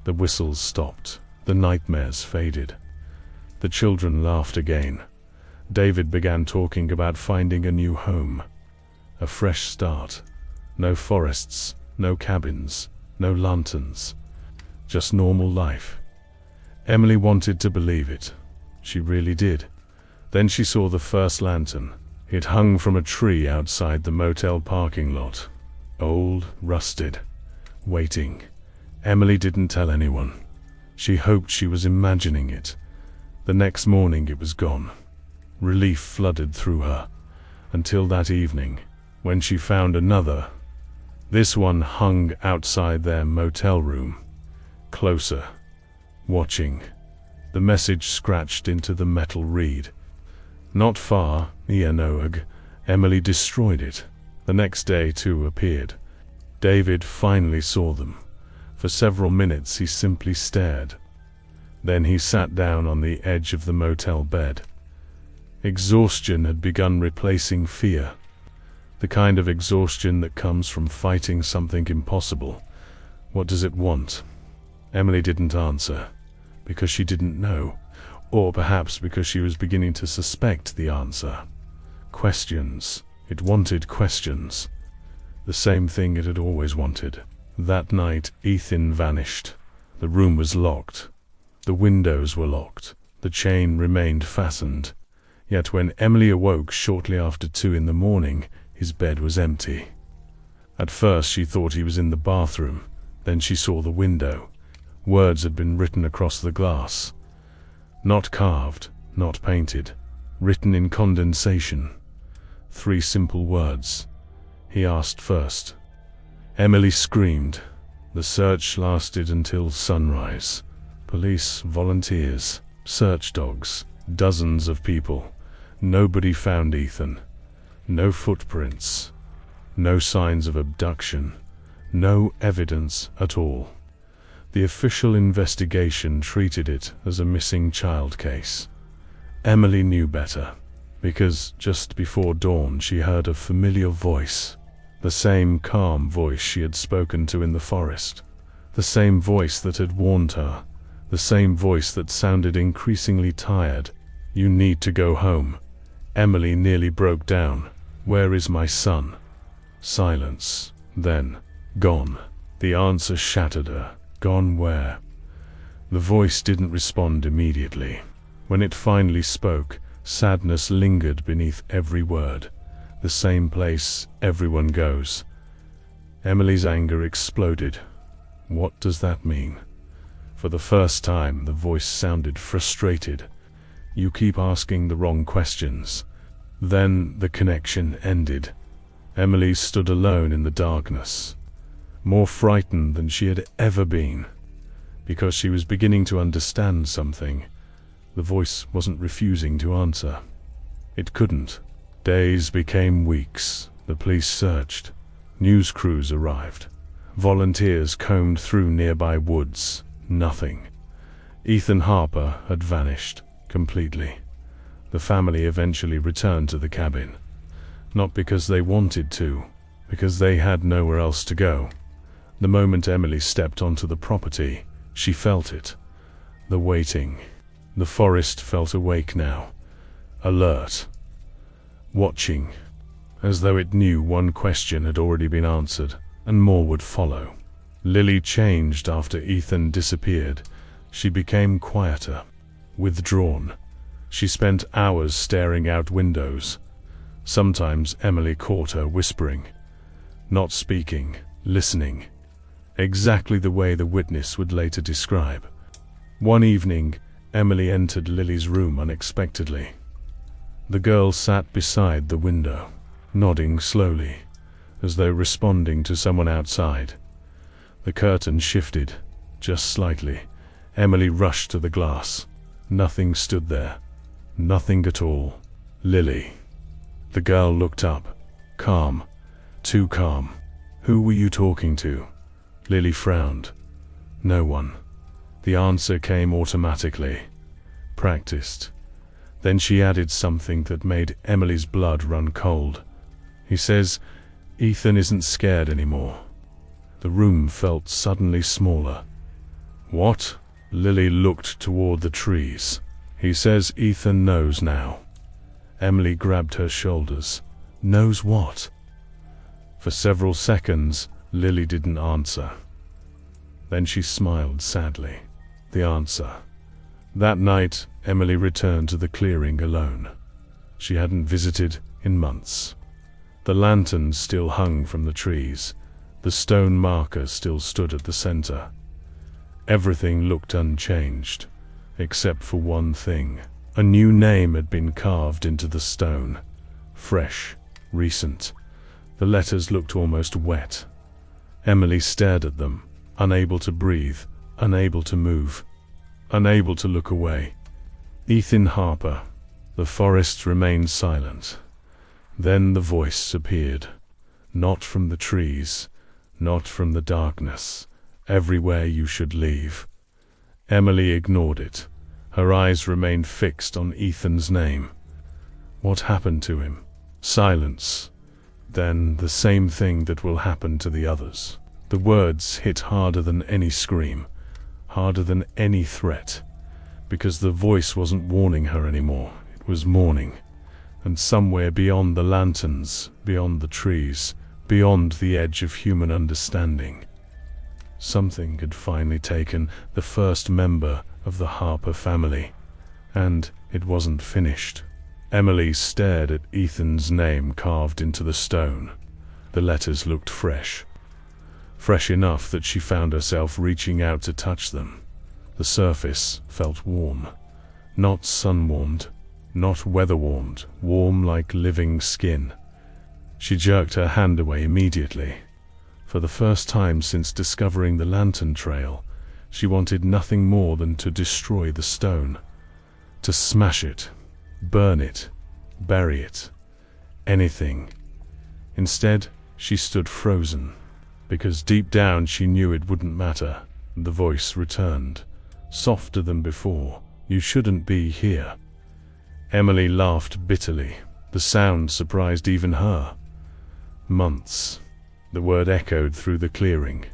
The whistles stopped. The nightmares faded. The children laughed again. David began talking about finding a new home. A fresh start. No forests, no cabins, no lanterns. Just normal life. Emily wanted to believe it. She really did. Then she saw the first lantern. It hung from a tree outside the motel parking lot. Old, rusted, waiting. Emily didn't tell anyone. She hoped she was imagining it. The next morning it was gone. Relief flooded through her, until that evening, when she found another. This one hung outside their motel room. Closer. Watching. The message scratched into the metal reed. "Not far, Ianoag." Emily destroyed it. The next day 2 appeared. David finally saw them. For several minutes he simply stared. Then he sat down on the edge of the motel bed. Exhaustion had begun replacing fear. The kind of exhaustion that comes from fighting something impossible. What does it want? Emily didn't answer, because she didn't know, or perhaps because she was beginning to suspect the answer. Questions. It wanted questions. The same thing it had always wanted. That night, Ethan vanished. The room was locked. The windows were locked. The chain remained fastened. Yet when Emily awoke shortly after 2 in the morning, his bed was empty. At first she thought he was in the bathroom. Then she saw the window. Words had been written across the glass. Not carved, not painted. Written in condensation. 3 simple words. He asked first. Emily screamed. The search lasted until sunrise. Police, volunteers, search dogs, dozens of people. Nobody found Ethan. No footprints. No signs of abduction. No evidence at all. The official investigation treated it as a missing child case. Emily knew better, because just before dawn she heard a familiar voice. The same calm voice she had spoken to in the forest. The same voice that had warned her. The same voice that sounded increasingly tired. "You need to go home." Emily nearly broke down. "Where is my son?" Silence. Then, "Gone." The answer shattered her. Gone where? The voice didn't respond immediately. When it finally spoke, sadness lingered beneath every word. The same place everyone goes. Emily's anger exploded. What does that mean? For the first time, the voice sounded frustrated. You keep asking the wrong questions. Then the connection ended. Emily stood alone in the darkness, more frightened than she had ever been, because she was beginning to understand something. The voice wasn't refusing to answer. It couldn't. Days became weeks. The police searched. News crews arrived. Volunteers combed through nearby woods. Nothing. Ethan Harper had vanished completely. The family eventually returned to the cabin. Not because they wanted to, because they had nowhere else to go. The moment Emily stepped onto the property, she felt it. The waiting. The forest felt awake now. Alert. Watching. As though it knew one question had already been answered, and more would follow. Lily changed after Ethan disappeared. She became quieter, withdrawn. She spent hours staring out windows. Sometimes Emily caught her whispering, not speaking, listening, exactly the way the witness would later describe. One evening, Emily entered Lily's room unexpectedly. The girl sat beside the window, nodding slowly, as though responding to someone outside. The curtain shifted, just slightly. Emily rushed to the glass. Nothing stood there. Nothing at all. Lily. The girl looked up. Calm. Too calm. Who were you talking to? Lily frowned. No one. The answer came automatically. Practiced. Then she added something that made Emily's blood run cold. He says, Ethan isn't scared anymore. The room felt suddenly smaller. What? Lily looked toward the trees. He says Ethan knows now. Emily grabbed her shoulders. Knows what? For several seconds, Lily didn't answer. Then she smiled sadly. The answer. That night, Emily returned to the clearing alone. She hadn't visited in months. The lanterns still hung from the trees. The stone marker still stood at the center. Everything looked unchanged, except for one thing. A new name had been carved into the stone. Fresh, recent. The letters looked almost wet. Emily stared at them, unable to breathe, unable to move, unable to look away. Ethan Harper. The forest remained silent. Then the voice appeared. Not from the trees, not from the darkness. Everywhere you should leave. Emily ignored it. Her eyes remained fixed on Ethan's name. What happened to him? Silence. Then the same thing that will happen to the others. The words hit harder than any scream, harder than any threat, because the voice wasn't warning her anymore. It was mourning. And somewhere beyond the lanterns, beyond the trees, beyond the edge of human understanding, something had finally taken the first member of the Harper family, and it wasn't finished. Emily stared at Ethan's name carved into the stone. The letters looked fresh. Fresh enough that she found herself reaching out to touch them. The surface felt warm. Not sun-warmed, not weather-warmed, warm like living skin. She jerked her hand away immediately. For the first time since discovering the lantern trail, she wanted nothing more than to destroy the stone. To smash it, burn it, bury it. Anything. Instead, she stood frozen, because deep down she knew it wouldn't matter. The voice returned, softer than before. You shouldn't be here. Emily laughed bitterly. The sound surprised even her. Months. The word echoed through the clearing.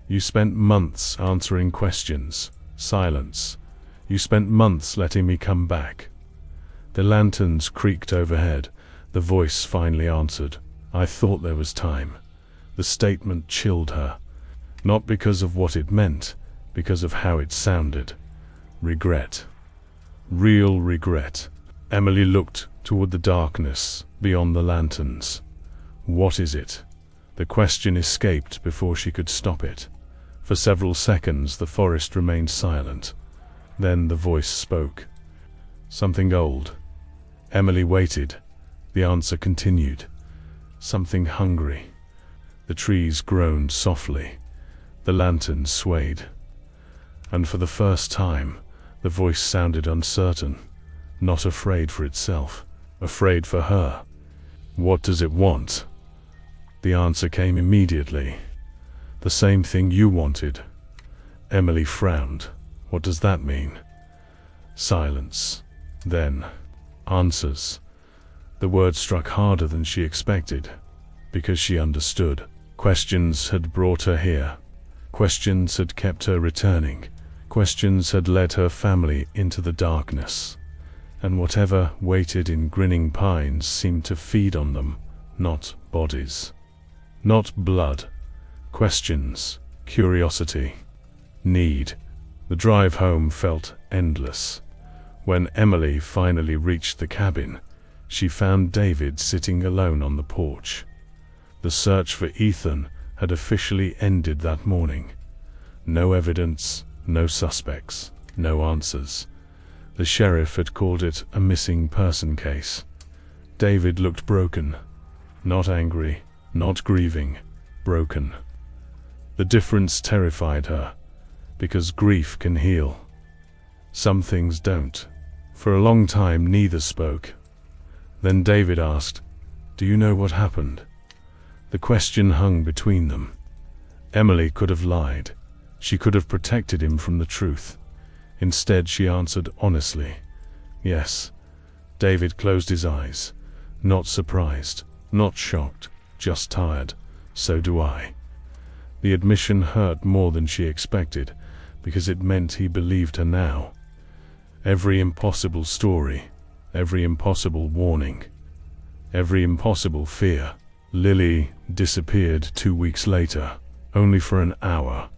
You spent months answering questions. Silence. You spent months letting me come back. The lanterns creaked overhead. The voice finally answered. I thought there was time. The statement chilled her. Not because of what it meant, because of how it sounded. Regret. Real regret. Emily looked toward the darkness beyond the lanterns. What is it? The question escaped before she could stop it. For several seconds the forest remained silent. Then the voice spoke. Something old. Emily waited. The answer continued. Something hungry. The trees groaned softly. The lanterns swayed. And for the first time, the voice sounded uncertain, not afraid for itself, afraid for her. What does it want? The answer came immediately. The same thing you wanted. Emily frowned. What does that mean? Silence. Then, answers. The word struck harder than she expected, because she understood. Questions had brought her here. Questions had kept her returning. Questions had led her family into the darkness. And whatever waited in Grinning Pines seemed to feed on them, not bodies. Not blood. Questions, curiosity, need. The drive home felt endless. When Emily finally reached the cabin, she found David sitting alone on the porch. The search for Ethan had officially ended that morning. No evidence, no suspects, no answers. The sheriff had called it a missing person case. David looked broken. Not angry, not grieving, broken. The difference terrified her, because grief can heal. Some things don't. For a long time neither spoke. Then David asked, "Do you know what happened?" The question hung between them. Emily could have lied. She could have protected him from the truth. Instead she answered honestly, "Yes." David closed his eyes. Not surprised, not shocked, just tired. "So do I." The admission hurt more than she expected, because it meant he believed her now. Every impossible story, every impossible warning, every impossible fear. Lily disappeared 2 weeks later, only for an hour.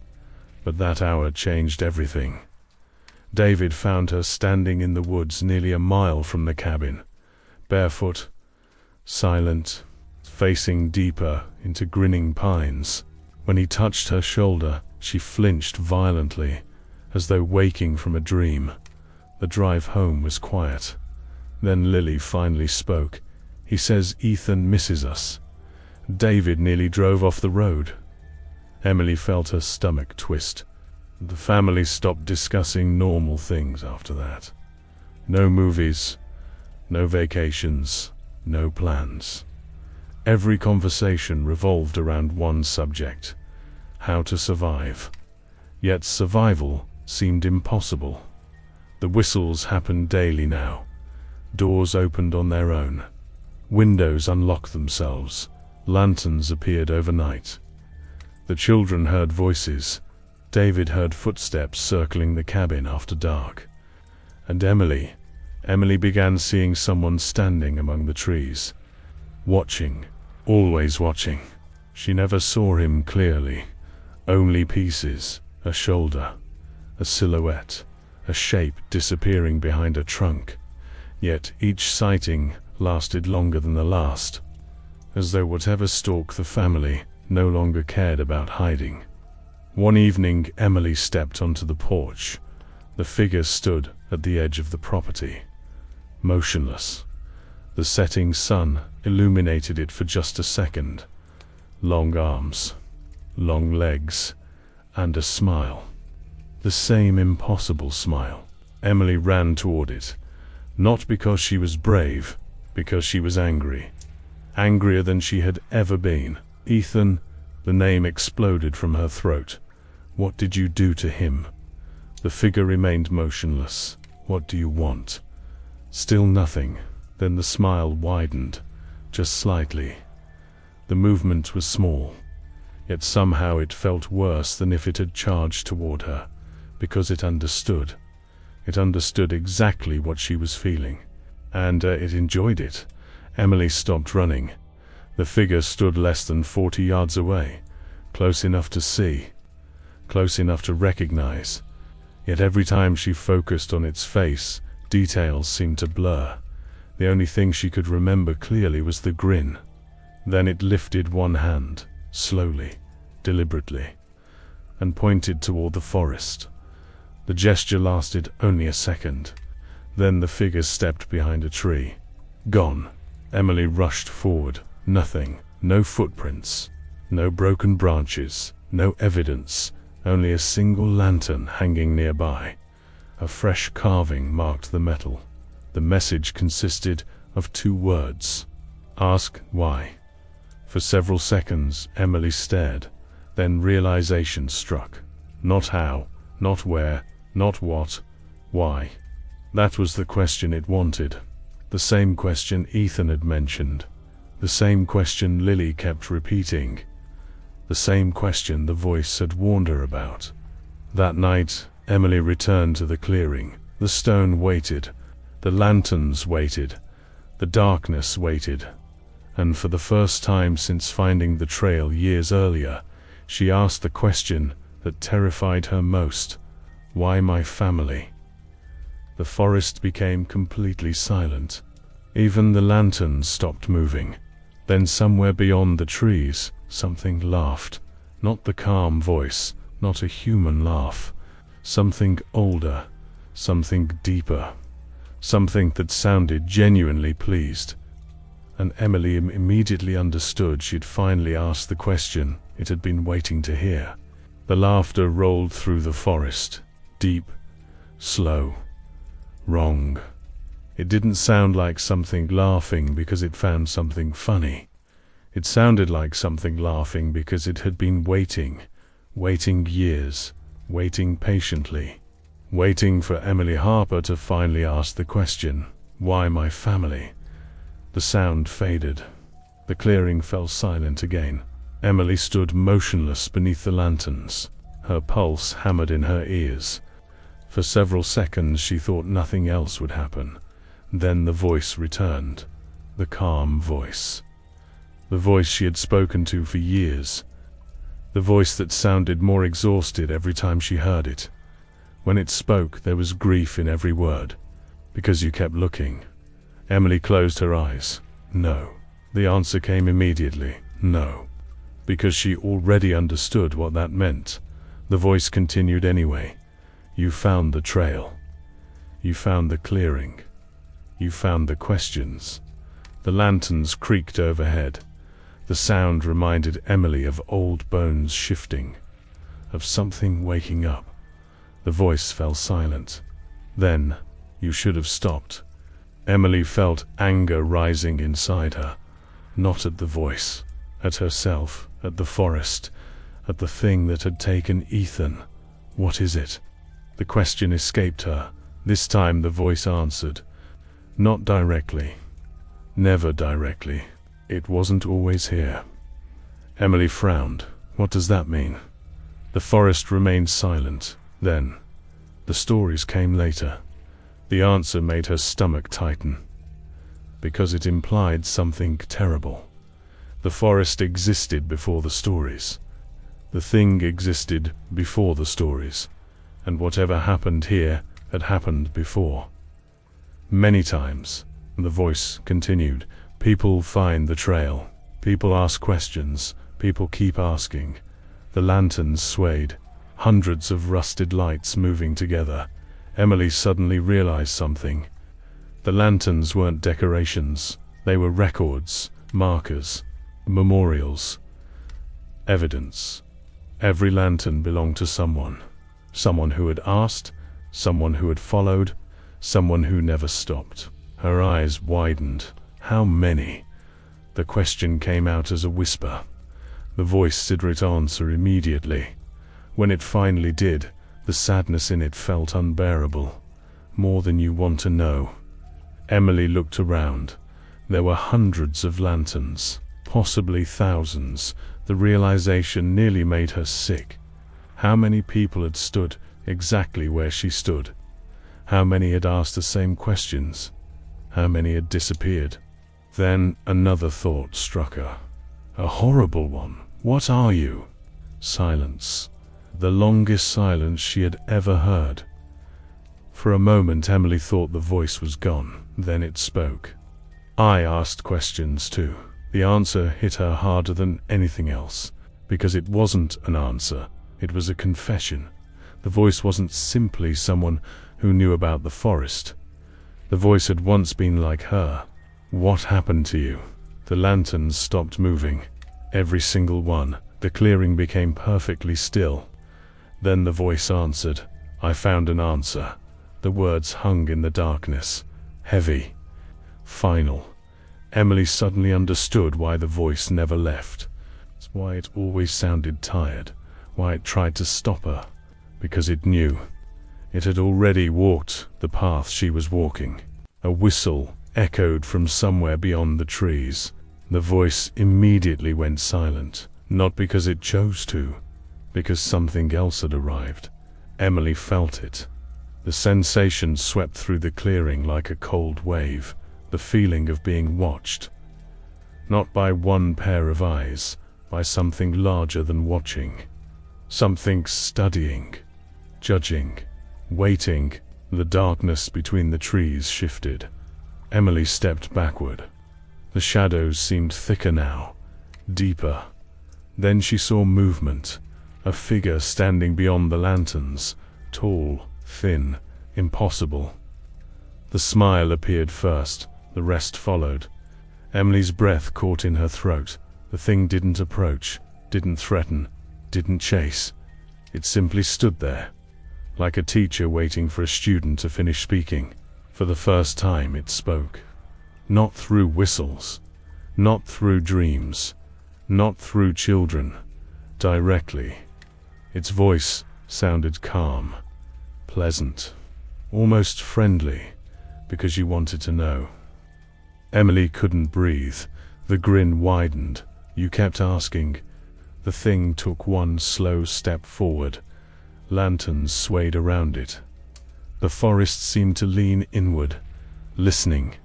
But that hour changed everything. David found her standing in the woods nearly a mile from the cabin, barefoot, silent, facing deeper into Grinning Pines. When he touched her shoulder, she flinched violently, as though waking from a dream. The drive home was quiet. Then Lily finally spoke. "He says Ethan misses us." David nearly drove off the road. Emily felt her stomach twist. The family stopped discussing normal things after that. No movies, no vacations, no plans. Every conversation revolved around one subject: how to survive. Yet survival seemed impossible. The whistles happened daily now. Doors opened on their own. Windows unlocked themselves. Lanterns appeared overnight. The children heard voices. David heard footsteps circling the cabin after dark. And Emily began seeing someone standing among the trees. Watching, always watching. She never saw him clearly. Only pieces, a shoulder, a silhouette, a shape disappearing behind a trunk. Yet each sighting lasted longer than the last, as though whatever stalked the family no longer cared about hiding. One evening, Emily stepped onto the porch. The figure stood at the edge of the property, motionless. The setting sun illuminated it for just a second. Long arms, long legs, and a smile. The same impossible smile. Emily ran toward it, not because she was brave, because she was angry. Angrier than she had ever been. "Ethan," the name exploded from her throat. "What did you do to him?" The figure remained motionless. "What do you want?" Still nothing. Then the smile widened, just slightly. The movement was small, yet somehow it felt worse than if it had charged toward her, because it understood. It understood exactly what she was feeling, and it enjoyed it. Emily stopped running. The figure stood less than 40 yards away, close enough to see, close enough to recognize. Yet every time she focused on its face, Details seemed to blur. The only thing she could remember clearly was the grin. Then it lifted one hand, slowly, deliberately, and pointed toward the forest. The gesture lasted only a second. Then the figure stepped behind a tree. Gone. Emily rushed forward. Nothing. No footprints. No broken branches. No evidence. Only a single lantern hanging nearby. A fresh carving marked the metal. The message consisted of 2 words. Ask why. For several seconds, Emily stared. Then realization struck. Not how, not where, not what, why. That was the question it wanted. The same question Ethan had mentioned. The same question Lily kept repeating. The same question the voice had warned her about. That night, Emily returned to the clearing. The stone waited. The lanterns waited. The darkness waited. And for the first time since finding the trail years earlier, she asked the question that terrified her most. Why my family? The forest became completely silent. Even the lanterns stopped moving. Then somewhere beyond the trees, something laughed. Not the calm voice, not a human laugh. Something older, something deeper. Something that sounded genuinely pleased. And Emily immediately understood she'd finally asked the question it had been waiting to hear. The laughter rolled through the forest. Deep, slow, wrong. It didn't sound like something laughing because it found something funny. It sounded like something laughing because it had been waiting years, waiting patiently, waiting for Emily Harper to finally ask the question, why my family? The sound faded. The clearing fell silent again. Emily stood motionless beneath the lanterns. Her pulse hammered in her ears. For several seconds she thought nothing else would happen. Then the voice returned. The calm voice. The voice she had spoken to for years. The voice that sounded more exhausted every time she heard it. When it spoke, there was grief in every word. Because you kept looking. Emily closed her eyes. No. The answer came immediately. No. Because she already understood what that meant. The voice continued anyway. You found the trail. You found the clearing. You found the questions. The lanterns creaked overhead. The sound reminded Emily of old bones shifting, of something waking up. The voice fell silent. Then, you should have stopped. Emily felt anger rising inside her, not at the voice, at herself, at the forest, at the thing that had taken Ethan. What is it? The question escaped her. This time the voice answered. Not directly. Never directly. It wasn't always here. Emily frowned. What does that mean? The forest remained silent. Then, the stories came later. The answer made her stomach tighten. Because it implied something terrible. The forest existed before the stories. The thing existed before the stories. And whatever happened here had happened before. Many times, the voice continued, people find the trail. People ask questions. People keep asking. The lanterns swayed. Hundreds of rusted lights moving together. Emily suddenly realized something. The lanterns weren't decorations. They were records, markers, memorials, evidence. Every lantern belonged to someone. Someone who had asked, someone who had followed, someone who never stopped. Her eyes widened. How many? The question came out as a whisper. The voice didn't answer immediately. When it finally did, the sadness in it felt unbearable. More than you want to know. Emily looked around. There were hundreds of lanterns, possibly thousands. The realization nearly made her sick. How many people had stood exactly where she stood? How many had asked the same questions? How many had disappeared? Then another thought struck her. A horrible one. What are you? Silence. The longest silence she had ever heard. For a moment Emily thought the voice was gone, then it spoke. I asked questions too. The answer hit her harder than anything else, because it wasn't an answer, it was a confession. The voice wasn't simply someone who knew about the forest. The voice had once been like her. What happened to you? The lanterns stopped moving. Every single one. The clearing became perfectly still. Then the voice answered. I found an answer. The words hung in the darkness. Heavy. Final. Emily suddenly understood why the voice never left. It's why it always sounded tired. Why it tried to stop her. Because it knew. It had already walked the path she was walking. A whistle echoed from somewhere beyond the trees. The voice immediately went silent, not because it chose to, because something else had arrived. Emily felt it. The sensation swept through the clearing like a cold wave, the feeling of being watched. Not by one pair of eyes, by something larger than watching. Something studying, judging, waiting. The darkness between the trees shifted. Emily stepped backward. The shadows seemed thicker now, deeper. Then she saw movement, a figure standing beyond the lanterns, tall, thin, impossible. The smile appeared first, the rest followed. Emily's breath caught in her throat. The thing didn't approach, didn't threaten, didn't chase. It simply stood there, like a teacher waiting for a student to finish speaking. For the first time it spoke. Not through whistles, not through dreams, not through children, directly. Its voice sounded calm, pleasant, almost friendly, because you wanted to know. Emily couldn't breathe. The grin widened. You kept asking. The thing took one slow step forward. Lanterns swayed around it. The forest seemed to lean inward, listening.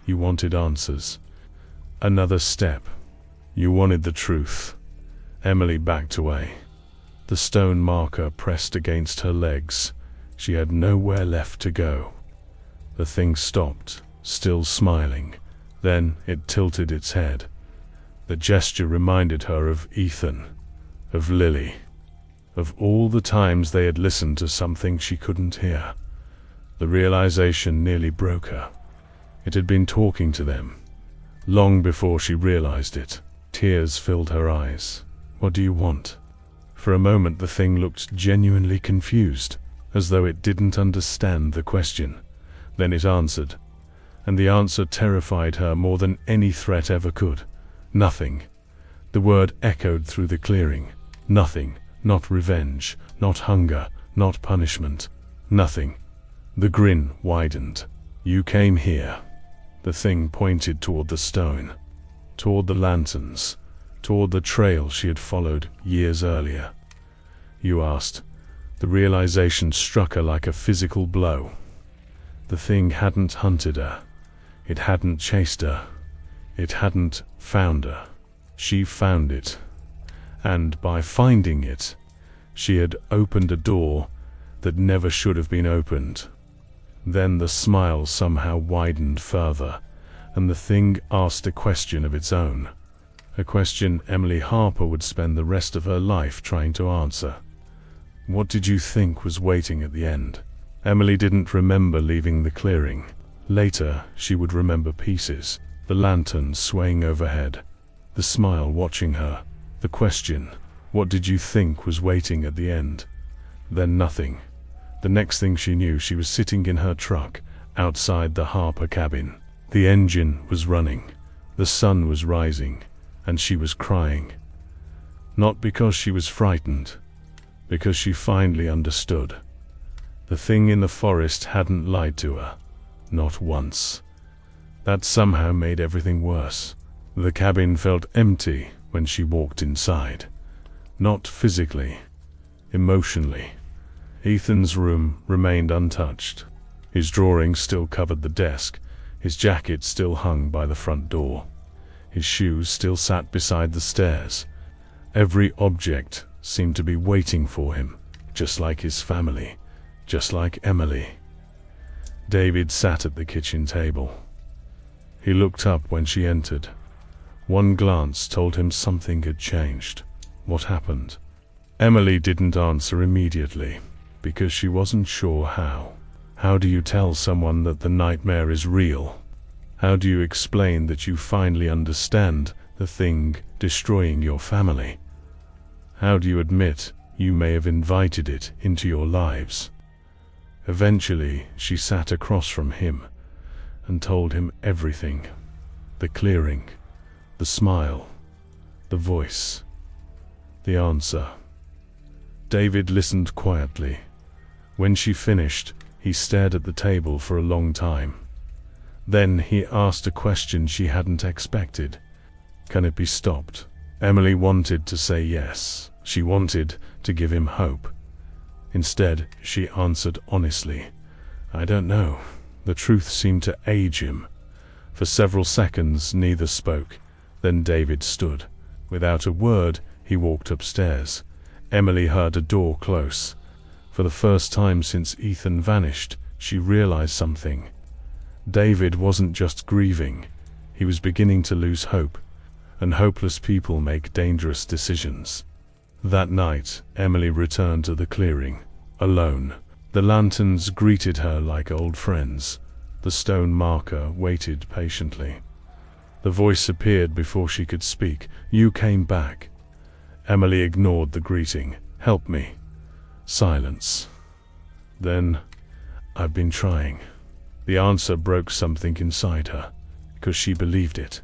You wanted answers. Another step. You wanted the truth. Emily backed away. The stone marker pressed against her legs. She had nowhere left to go. The thing stopped, still smiling. Then it tilted its head. The gesture reminded her of Ethan, of Lily, of all the times they had listened to something she couldn't hear. The realization nearly broke her. It had been talking to them. Long before she realized it, tears filled her eyes. What do you want? For a moment the thing looked genuinely confused, as though it didn't understand the question. Then it answered, and the answer terrified her more than any threat ever could. Nothing. The word echoed through the clearing. Nothing. Not revenge, not hunger, not punishment. Nothing. The grin widened. You came here. The thing pointed toward the stone, toward the lanterns, toward the trail she had followed years earlier. You asked. The realization struck her like a physical blow. The thing hadn't hunted her. It hadn't chased her. It hadn't found her. She found it. And by finding it, she had opened a door that never should have been opened. Then the smile somehow widened further, and the thing asked a question of its own. A question Emily Harper would spend the rest of her life trying to answer. What did you think was waiting at the end? Emily didn't remember leaving the clearing. Later, she would remember pieces. The lantern swaying overhead. The smile watching her. The question, what did you think was waiting at the end? Then nothing. The next thing she knew, she was sitting in her truck, outside the Harper cabin. The engine was running. The sun was rising, and she was crying. Not because she was frightened, because she finally understood. The thing in the forest hadn't lied to her. Not once. That somehow made everything worse. The cabin felt empty when she walked inside. Not physically, emotionally. Ethan's room remained untouched. His drawings still covered the desk. His jacket still hung by the front door. His shoes still sat beside the stairs. Every object seemed to be waiting for him, just like his family, just like Emily. David sat at the kitchen table. He looked up when she entered. One glance told him something had changed. What happened? Emily didn't answer immediately, because she wasn't sure how. How do you tell someone that the nightmare is real? How do you explain that you finally understand the thing destroying your family? How do you admit you may have invited it into your lives? Eventually, she sat across from him and told him everything. The clearing, the smile, the voice, the answer. David listened quietly. When she finished, he stared at the table for a long time. Then he asked a question she hadn't expected. Can it be stopped? Emily wanted to say yes. She wanted to give him hope. Instead, she answered honestly, I don't know. The truth seemed to age him. For several seconds, neither spoke. Then David stood. Without a word, he walked upstairs. Emily heard a door close. For the first time since Ethan vanished, she realized something. David wasn't just grieving. He was beginning to lose hope. And hopeless people make dangerous decisions. That night, Emily returned to the clearing, alone. The lanterns greeted her like old friends. The stone marker waited patiently. The voice appeared before she could speak. You came back. Emily ignored the greeting. Help me. Silence. Then, I've been trying. The answer broke something inside her, because she believed it.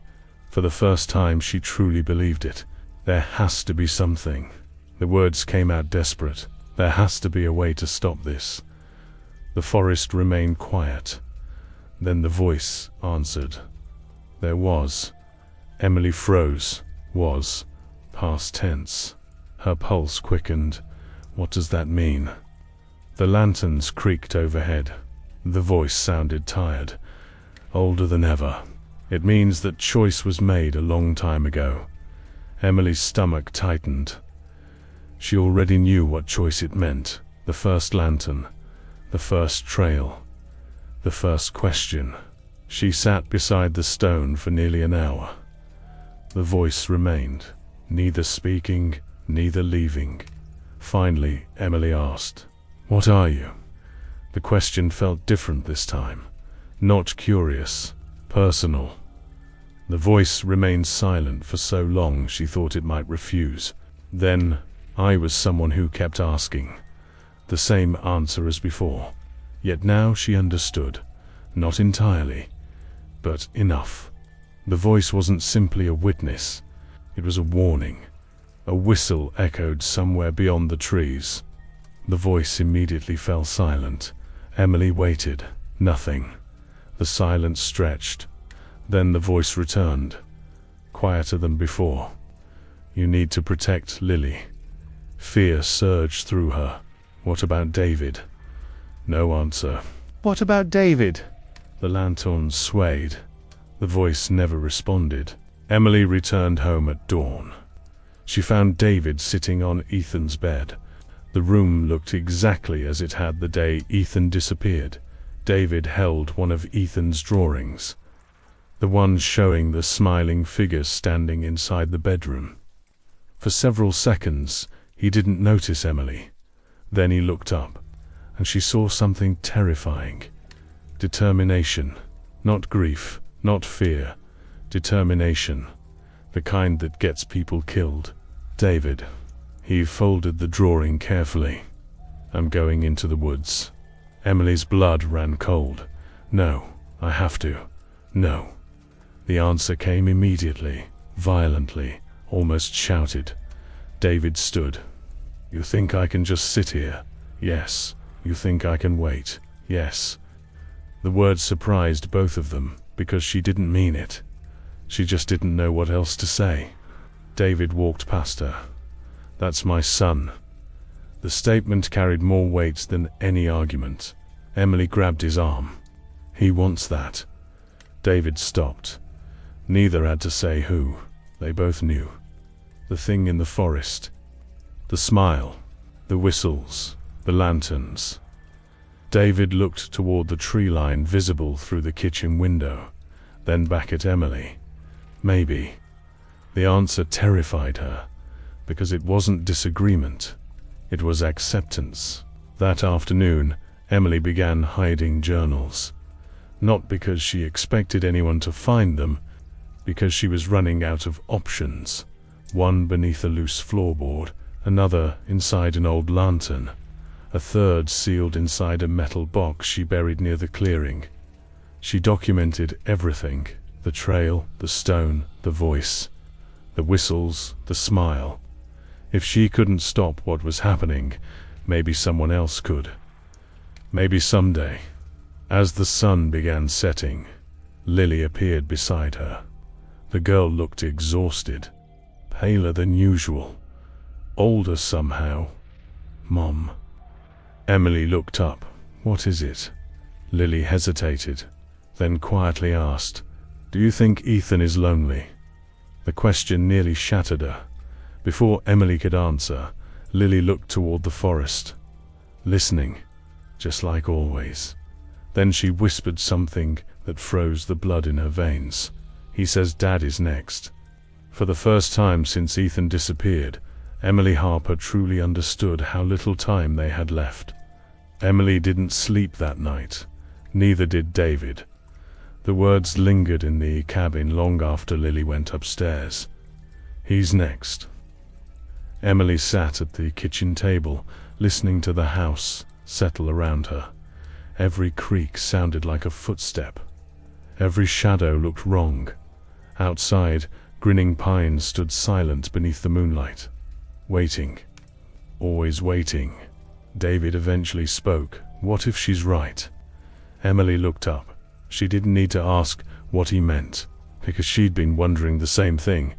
For the first time, she truly believed it. There has to be something. The words came out desperate. There has to be a way to stop this. The forest remained quiet. Then the voice answered. There was. Emily froze. Was. Past tense. Her pulse quickened. What does that mean? The lanterns creaked overhead. The voice sounded tired. Older than ever. It means that choice was made a long time ago. Emily's stomach tightened. She already knew what choice it meant. The first lantern. The first trail. The first question. She sat beside the stone for nearly an hour. The voice remained, neither speaking, neither leaving. Finally, Emily asked, What are you? The question felt different this time. Not curious, personal. The voice remained silent for so long she thought it might refuse. Then, I was someone who kept asking. The same answer as before. Yet now she understood. Not entirely, but enough. The voice wasn't simply a witness. It was a warning. A whistle echoed somewhere beyond the trees. The voice immediately fell silent. Emily waited. Nothing. The silence stretched. Then the voice returned, quieter than before. You need to protect Lily. Fear surged through her. What about David? No answer. What about David? The lanterns swayed. The voice never responded. Emily returned home at dawn. She found David sitting on Ethan's bed. The room looked exactly as it had the day Ethan disappeared. David held one of Ethan's drawings, the one showing the smiling figure standing inside the bedroom. For several seconds, he didn't notice Emily. Then he looked up, and she saw something terrifying. Determination. Not grief, not fear. Determination. The kind that gets people killed. David. He folded the drawing carefully. I'm going into the woods. Emily's blood ran cold. No, I have to. No. The answer came immediately, violently, almost shouted. David stood. You think I can just sit here? Yes. You think I can wait? Yes. The words surprised both of them, because she didn't mean it. She just didn't know what else to say. David walked past her. That's my son. The statement carried more weight than any argument. Emily grabbed his arm. He wants that. David stopped. Neither had to say who. They both knew. The thing in the forest. The smile. The whistles. The lanterns. David looked toward the tree line visible through the kitchen window, then back at Emily. Maybe. The answer terrified her, because it wasn't disagreement. It was acceptance. That afternoon, Emily began hiding journals. Not because she expected anyone to find them, because she was running out of options. One beneath a loose floorboard, another inside an old lantern, a third sealed inside a metal box she buried near the clearing. She documented everything: the trail, the stone, the voice, the whistles, the smile. If she couldn't stop what was happening, maybe someone else could. Maybe someday. As the sun began setting, Lily appeared beside her. The girl looked exhausted, paler than usual, older somehow. "Mom." Emily looked up. "What is it?" Lily hesitated, then quietly asked, "Do you think Ethan is lonely?" The question nearly shattered her. Before Emily could answer, Lily looked toward the forest, listening, just like always. Then she whispered something that froze the blood in her veins. "He says Dad is next." For the first time since Ethan disappeared, Emily Harper truly understood how little time they had left. Emily didn't sleep that night. Neither did David. The words lingered in the cabin long after Lily went upstairs. "He's next." Emily sat at the kitchen table, listening to the house settle around her. Every creak sounded like a footstep. Every shadow looked wrong. Outside, Grinning Pines stood silent beneath the moonlight, waiting. Always waiting. David eventually spoke. "What if she's right?" Emily looked up. She didn't need to ask what he meant, because she'd been wondering the same thing.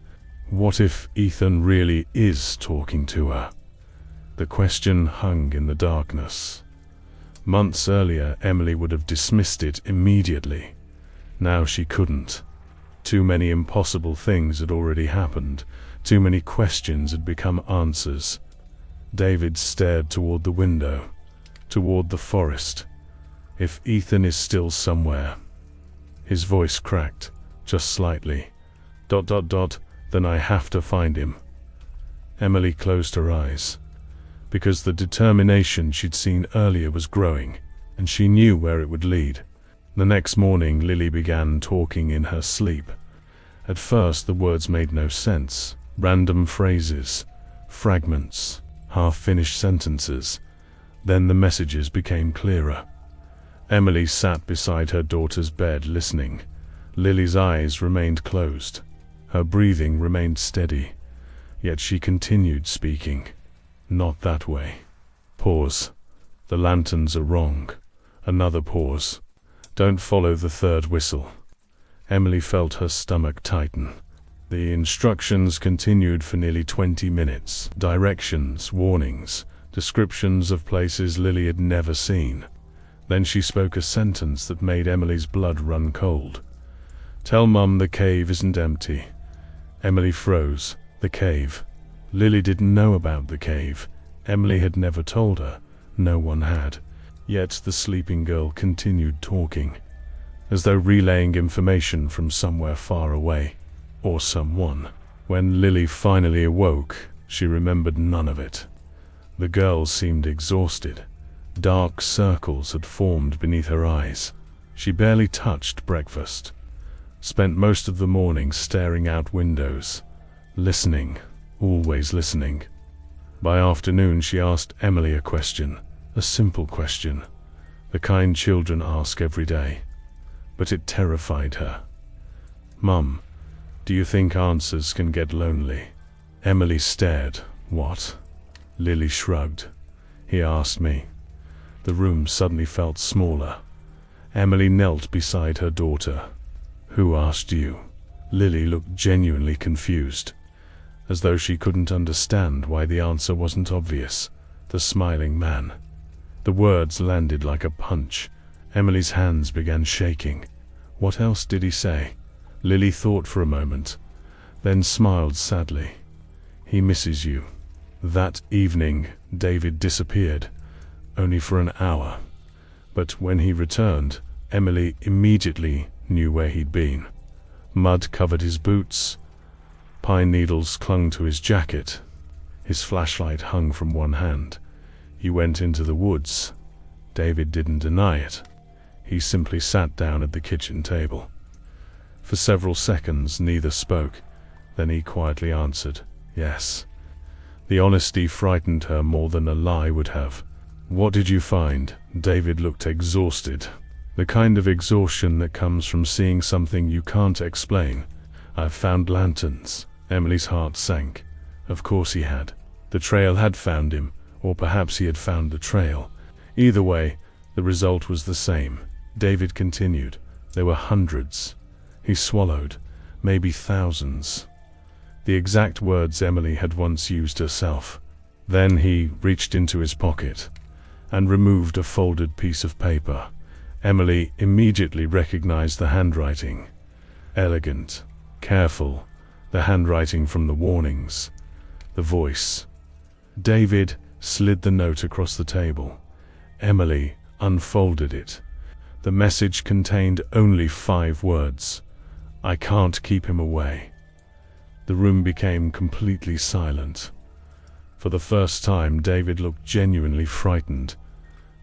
What if Ethan really is talking to her? The question hung in the darkness. Months earlier, Emily would have dismissed it immediately. Now she couldn't. Too many impossible things had already happened. Too many questions had become answers. David stared toward the window, toward the forest. "If Ethan is still somewhere." His voice cracked, just slightly. ... Then I have to find him." Emily closed her eyes, because the determination she'd seen earlier was growing, and she knew where it would lead. The next morning, Lily began talking in her sleep. At first, the words made no sense. Random phrases, fragments, half-finished sentences. Then the messages became clearer. Emily sat beside her daughter's bed listening. Lily's eyes remained closed. Her breathing remained steady. Yet she continued speaking. "Not that way." Pause. "The lanterns are wrong." Another pause. "Don't follow the third whistle." Emily felt her stomach tighten. The instructions continued for nearly 20 minutes. Directions, warnings, descriptions of places Lily had never seen. Then she spoke a sentence that made Emily's blood run cold. "Tell Mum the cave isn't empty." Emily froze. The cave. Lily didn't know about the cave. Emily had never told her. No one had. Yet the sleeping girl continued talking, as though relaying information from somewhere far away, or someone. When Lily finally awoke, she remembered none of it. The girl seemed exhausted. Dark circles had formed beneath her eyes. She barely touched breakfast. Spent most of the morning staring out windows, listening, always listening. By afternoon, she asked Emily a question, a simple question, the kind children ask every day. But it terrified her. "Mum, do you think answers can get lonely?" Emily stared. "What?" Lily shrugged. "He asked me." The room suddenly felt smaller. Emily knelt beside her daughter. "Who asked you?" Lily looked genuinely confused, as though she couldn't understand why the answer wasn't obvious. "The smiling man." The words landed like a punch. Emily's hands began shaking. "What else did he say?" Lily thought for a moment, then smiled sadly. "He misses you." That evening, David disappeared, only for an hour. But when he returned, Emily immediately knew where he'd been. Mud covered his boots, pine needles clung to his jacket, his flashlight hung from one hand. He went into the woods. David didn't deny it. He simply sat down at the kitchen table. For several seconds neither spoke. Then he quietly answered, "Yes." The honesty frightened her more than a lie would have. "What did you find?" David looked exhausted. The kind of exhaustion that comes from seeing something you can't explain. "I've found lanterns." Emily's heart sank. Of course he had. The trail had found him, or perhaps he had found the trail. Either way, the result was the same. David continued. There were hundreds. He swallowed. Maybe thousands. The exact words Emily had once used herself. Then he reached into his pocket and removed a folded piece of paper. Emily immediately recognized the handwriting. Elegant, careful, the handwriting from the warnings, the voice. David slid the note across the table. Emily unfolded it. The message contained only 5 words. "I can't keep him away." The room became completely silent. For the first time, David looked genuinely frightened.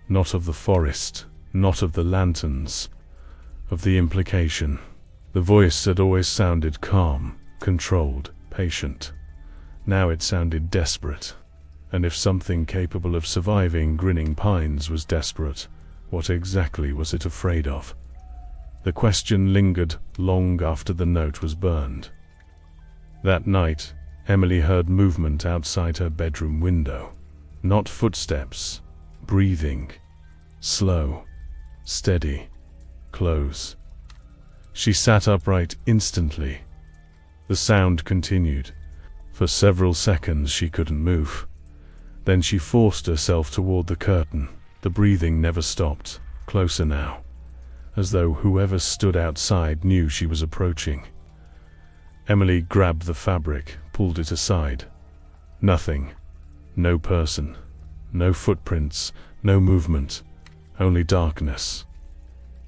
Not of the forest, not of the lanterns, of the implication. The voice had always sounded calm, controlled, patient. Now it sounded desperate. And if something capable of surviving Grinning Pines was desperate, what exactly was it afraid of? The question lingered long after the note was burned. That night, Emily heard movement outside her bedroom window. Not footsteps, breathing. Slow, steady, close. She sat upright instantly. The sound continued. For several seconds she couldn't move. Then she forced herself toward the curtain. The breathing never stopped. Closer now. As though whoever stood outside knew she was approaching. Emily grabbed the fabric, pulled it aside. Nothing. No person. No footprints. No movement. Only darkness.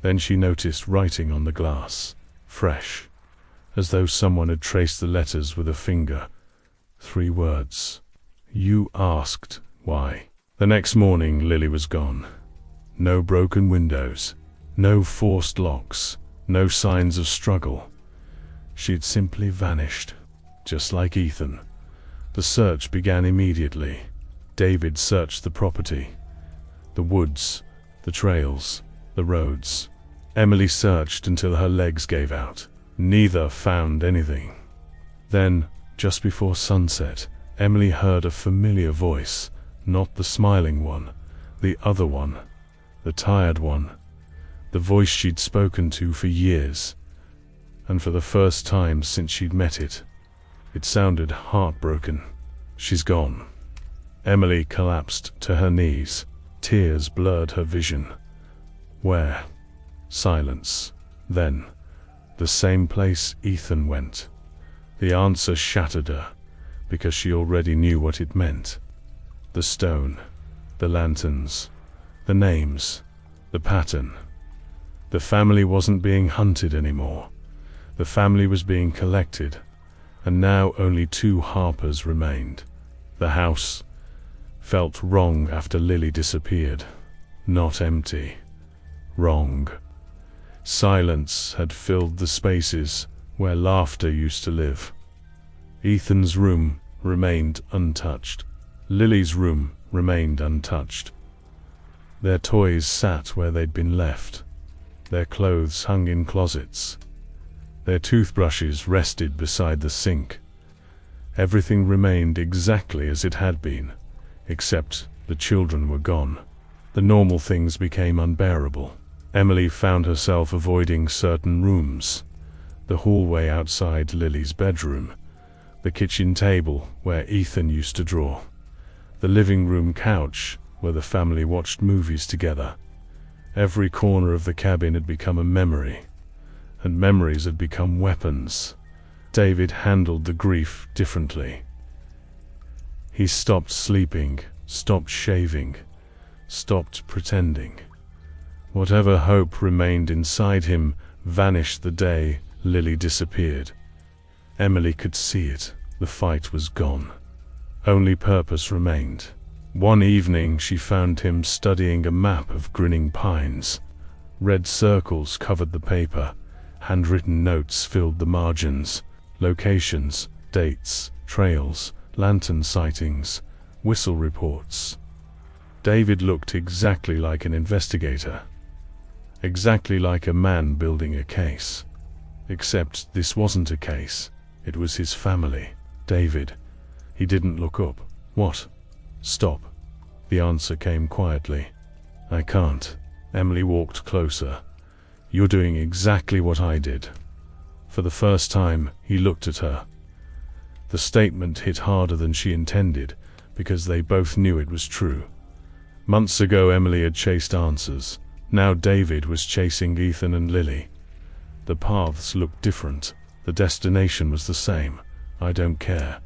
Then she noticed writing on the glass. Fresh. As though someone had traced the letters with a finger. 3 words. "You asked why." The next morning, Lily was gone. No broken windows. No forced locks. No signs of struggle. She'd simply vanished. Just like Ethan. The search began immediately. David searched the property. The woods. The trails. The roads. Emily searched until her legs gave out. Neither found anything. Then, just before sunset, Emily heard a familiar voice. Not the smiling one. The other one. The tired one. The voice she'd spoken to for years. And for the first time since she'd met it. It sounded heartbroken. "She's gone." Emily collapsed to her knees. Tears blurred her vision. Where? Silence. Then, the same place Ethan went. The answer shattered her, because she already knew what it meant. The stone, the lanterns, the names, the pattern. The family wasn't being hunted anymore. The family was being collected, and now only 2 Harpers remained. The house felt wrong after Lily disappeared. Not empty. Wrong. Silence had filled the spaces where laughter used to live. Ethan's room remained untouched. Lily's room remained untouched. Their toys sat where they'd been left. Their clothes hung in closets. Their toothbrushes rested beside the sink. Everything remained exactly as it had been, except the children were gone. The normal things became unbearable. Emily found herself avoiding certain rooms. The hallway outside Lily's bedroom. The kitchen table where Ethan used to draw. The living room couch where the family watched movies together. Every corner of the cabin had become a memory, and memories had become weapons. David handled the grief differently. He stopped sleeping, stopped shaving, stopped pretending. Whatever hope remained inside him vanished the day Lily disappeared. Emily could see it. The fight was gone. Only purpose remained. One evening she found him studying a map of Grinning Pines. Red circles covered the paper. Handwritten notes filled the margins. Locations, dates, trails, lantern sightings, whistle reports. David looked exactly like an investigator. Exactly like a man building a case. Except this wasn't a case. It was his family. David. He didn't look up. What? Stop. The answer came quietly. I can't. Emily walked closer. You're doing exactly what I did. For the first time, he looked at her. The statement hit harder than she intended, because they both knew it was true. Months ago, Emily had chased answers. Now David was chasing Ethan and Lily. The paths looked different. The destination was the same. I don't care.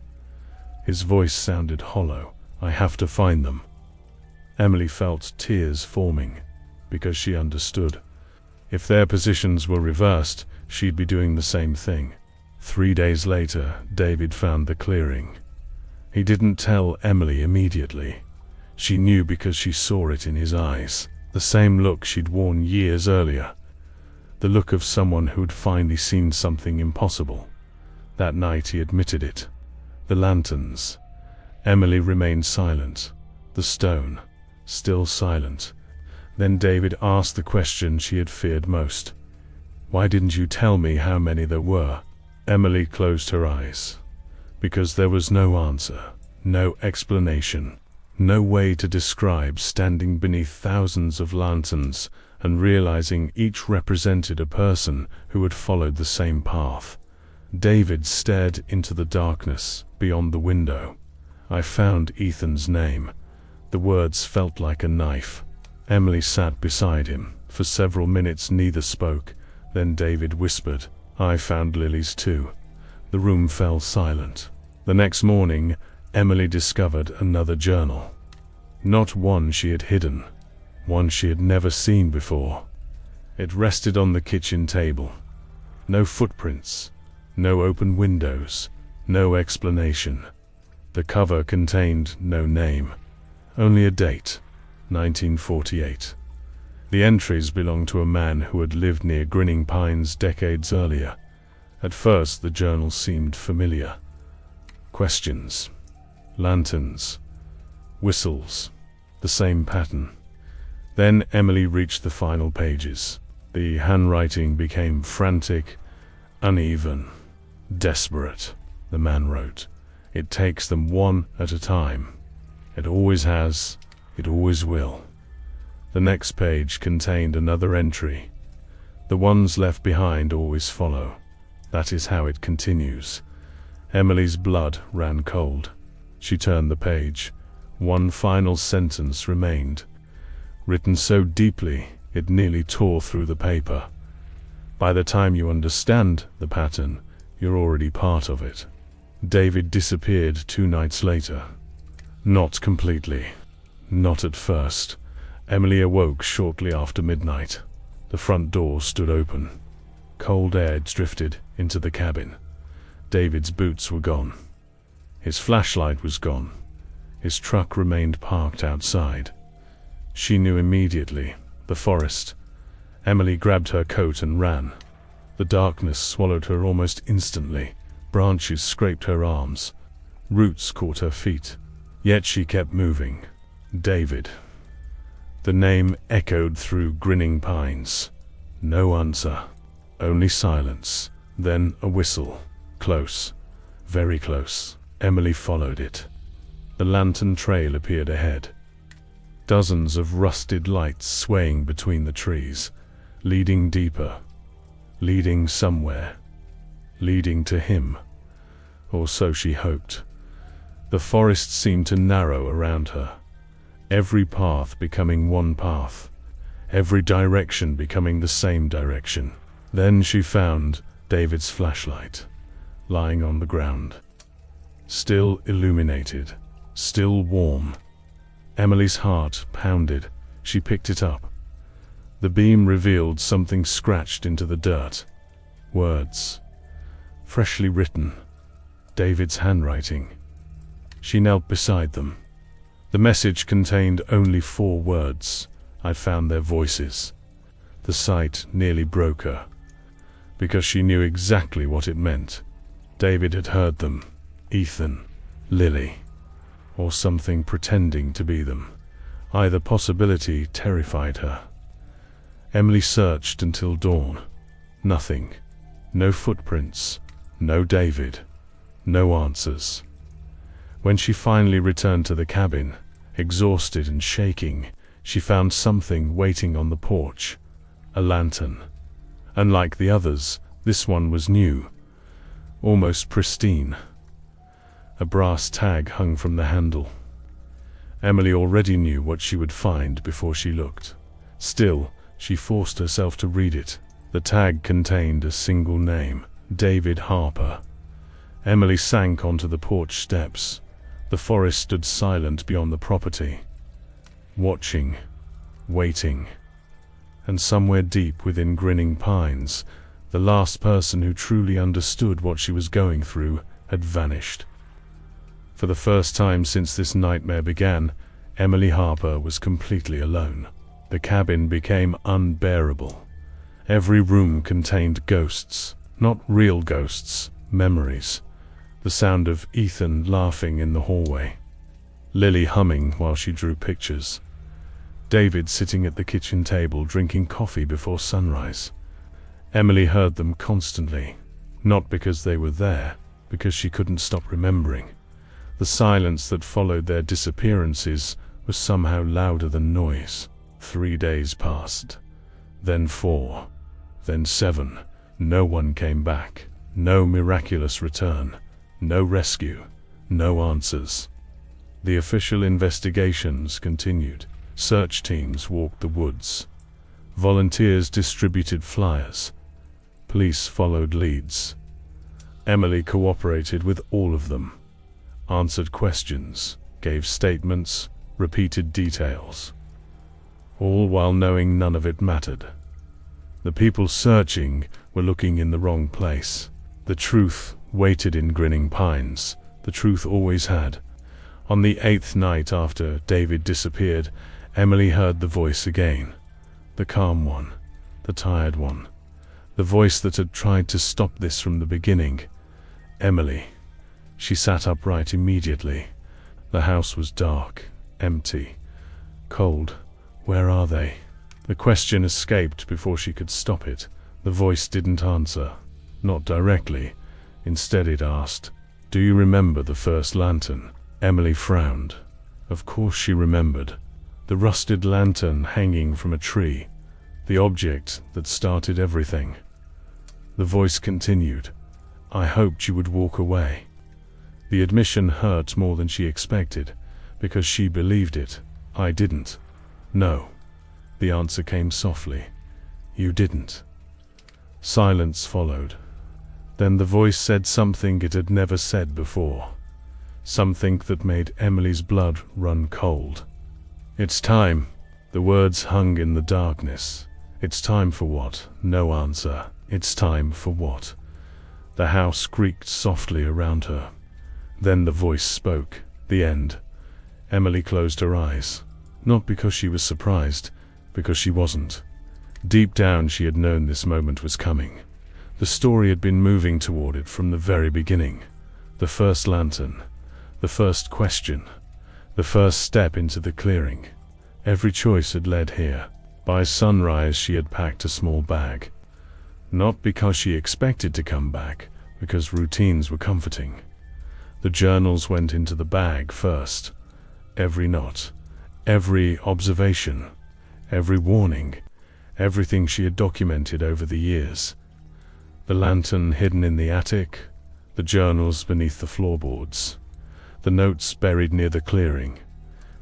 His voice sounded hollow. I have to find them. Emily felt tears forming, because she understood. If their positions were reversed, she'd be doing the same thing. 3 days later, David found the clearing. He didn't tell Emily immediately. She knew because she saw it in his eyes. The same look she'd worn years earlier. The look of someone who'd finally seen something impossible. That night he admitted it. The lanterns. Emily remained silent. The stone. Still silent. Then David asked the question she had feared most. Why didn't you tell me how many there were? Emily closed her eyes. Because there was no answer. No explanation. No way to describe standing beneath thousands of lanterns and realizing each represented a person who had followed the same path. David stared into the darkness beyond the window. I found Ethan's name. The words felt like a knife. Emily sat beside him. For several minutes neither spoke. Then David whispered, I found Lily's too. The room fell silent. The next morning, Emily discovered another journal. Not one she had hidden. One she had never seen before. It rested on the kitchen table. No footprints. No open windows. No explanation. The cover contained no name. Only a date. 1948. The entries belonged to a man who had lived near Grinning Pines decades earlier. At first the journal seemed familiar. Questions. Lanterns. Whistles. The same pattern. Then Emily reached the final pages. The handwriting became frantic, uneven, desperate. The man wrote, It takes them one at a time. It always has. It always will. The next page contained another entry. The ones left behind always follow. That is how it continues. Emily's blood ran cold. She turned the page. One final sentence remained, written so deeply it nearly tore through the paper. By the time you understand the pattern, you're already part of it. David disappeared 2 nights later. Not completely. Not at first. Emily awoke shortly after midnight. The front door stood open. Cold air drifted into the cabin. David's boots were gone. His flashlight was gone. His truck remained parked outside. She knew immediately. The forest. Emily grabbed her coat and ran. The darkness swallowed her almost instantly. Branches scraped her arms. Roots caught her feet. Yet she kept moving. David. The name echoed through Grinning Pines. No answer. Only silence. Then a whistle. Close. Very close. Emily followed it. The lantern trail appeared ahead. Dozens of rusted lights swaying between the trees, leading deeper, leading somewhere, leading to him. Or so she hoped. The forest seemed to narrow around her, every path becoming one path, every direction becoming the same direction. Then she found David's flashlight, lying on the ground. Still illuminated, still warm. Emily's heart pounded. She picked it up. The beam revealed something scratched into the dirt. Words. Freshly written. David's handwriting. She knelt beside them. The message contained only 4 words. I'd found their voices. The sight nearly broke her, because she knew exactly what it meant. David had heard them. Ethan, Lily, or something pretending to be them. Either possibility terrified her. Emily searched until dawn. Nothing. No footprints. No David. No answers. When she finally returned to the cabin, exhausted and shaking, she found something waiting on the porch. A lantern. Unlike the others, this one was new. Almost pristine. A brass tag hung from the handle. Emily already knew what she would find before she looked. Still, she forced herself to read it. The tag contained a single name, David Harper. Emily sank onto the porch steps. The forest stood silent beyond the property. Watching. Waiting. And somewhere deep within Grinning Pines, the last person who truly understood what she was going through had vanished. For the first time since this nightmare began, Emily Harper was completely alone. The cabin became unbearable. Every room contained ghosts. Not real ghosts, memories. The sound of Ethan laughing in the hallway. Lily humming while she drew pictures. David sitting at the kitchen table drinking coffee before sunrise. Emily heard them constantly. Not because they were there, because she couldn't stop remembering. The silence that followed their disappearances was somehow louder than noise. 3 days passed. Then 4. Then 7. No one came back. No miraculous return. No rescue. No answers. The official investigations continued. Search teams walked the woods. Volunteers distributed flyers. Police followed leads. Emily cooperated with all of them. Answered questions, gave statements, repeated details. All while knowing none of it mattered. The people searching were looking in the wrong place. The truth waited in Grinning Pines. The truth always had. On the 8th night after David disappeared, Emily heard the voice again. The calm one. The tired one. The voice that had tried to stop this from the beginning. Emily. She sat upright immediately. The house was dark, empty, cold. Where are they? The question escaped before she could stop it. The voice didn't answer. Not directly. Instead it asked, "Do you remember the first lantern?" Emily frowned. Of course she remembered. The rusted lantern hanging from a tree. The object that started everything. The voice continued, "I hoped you would walk away." The admission hurt more than she expected, because she believed it. "I didn't." "No." The answer came softly. "You didn't." Silence followed. Then the voice said something it had never said before. Something that made Emily's blood run cold. "It's time." The words hung in the darkness. "It's time for what?" No answer. "It's time for what?" The house creaked softly around her. Then the voice spoke. The end. Emily closed her eyes. Not because she was surprised, because she wasn't. Deep down she had known this moment was coming. The story had been moving toward it from the very beginning. The first lantern. The first question. The first step into the clearing. Every choice had led here. By sunrise she had packed a small bag. Not because she expected to come back, because routines were comforting. The journals went into the bag first. Every note, every observation, every warning, everything she had documented over the years. The lantern hidden in the attic, the journals beneath the floorboards, the notes buried near the clearing.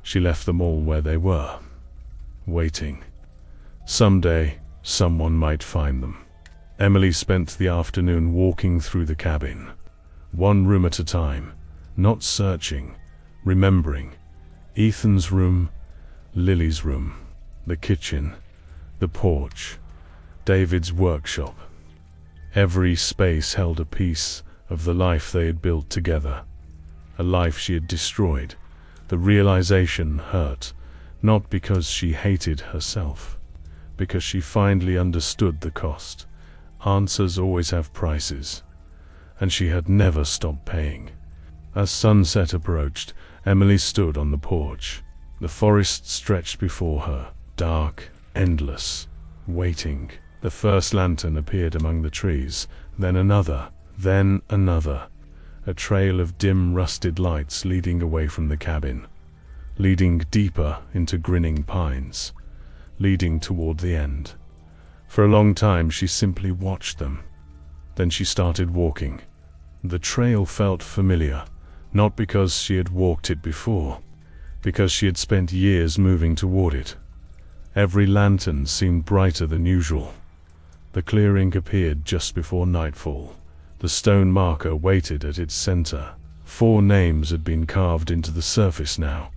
She left them all where they were, waiting. Someday, someone might find them. Emily spent the afternoon walking through the cabin. One room at a time, not searching, remembering. Ethan's room, Lily's room, the kitchen, The porch, David's workshop. Every space held a piece of the life they had built together, a life she had destroyed. The realization hurt, not because she hated herself, because she finally understood the cost. Answers always have prices, and she had never stopped paying. As sunset approached, Emily stood on the porch. The forest stretched before her, dark, endless, waiting. The first lantern appeared among the trees, then another, a trail of dim, rusted lights leading away from the cabin, leading deeper into Grinning Pines, leading toward the end. For a long time she simply watched them. Then she started walking. The trail felt familiar, not because she had walked it before, because she had spent years moving toward it. Every lantern seemed brighter than usual. The clearing appeared just before nightfall. The stone marker waited at its center. 4 names had been carved into the surface now.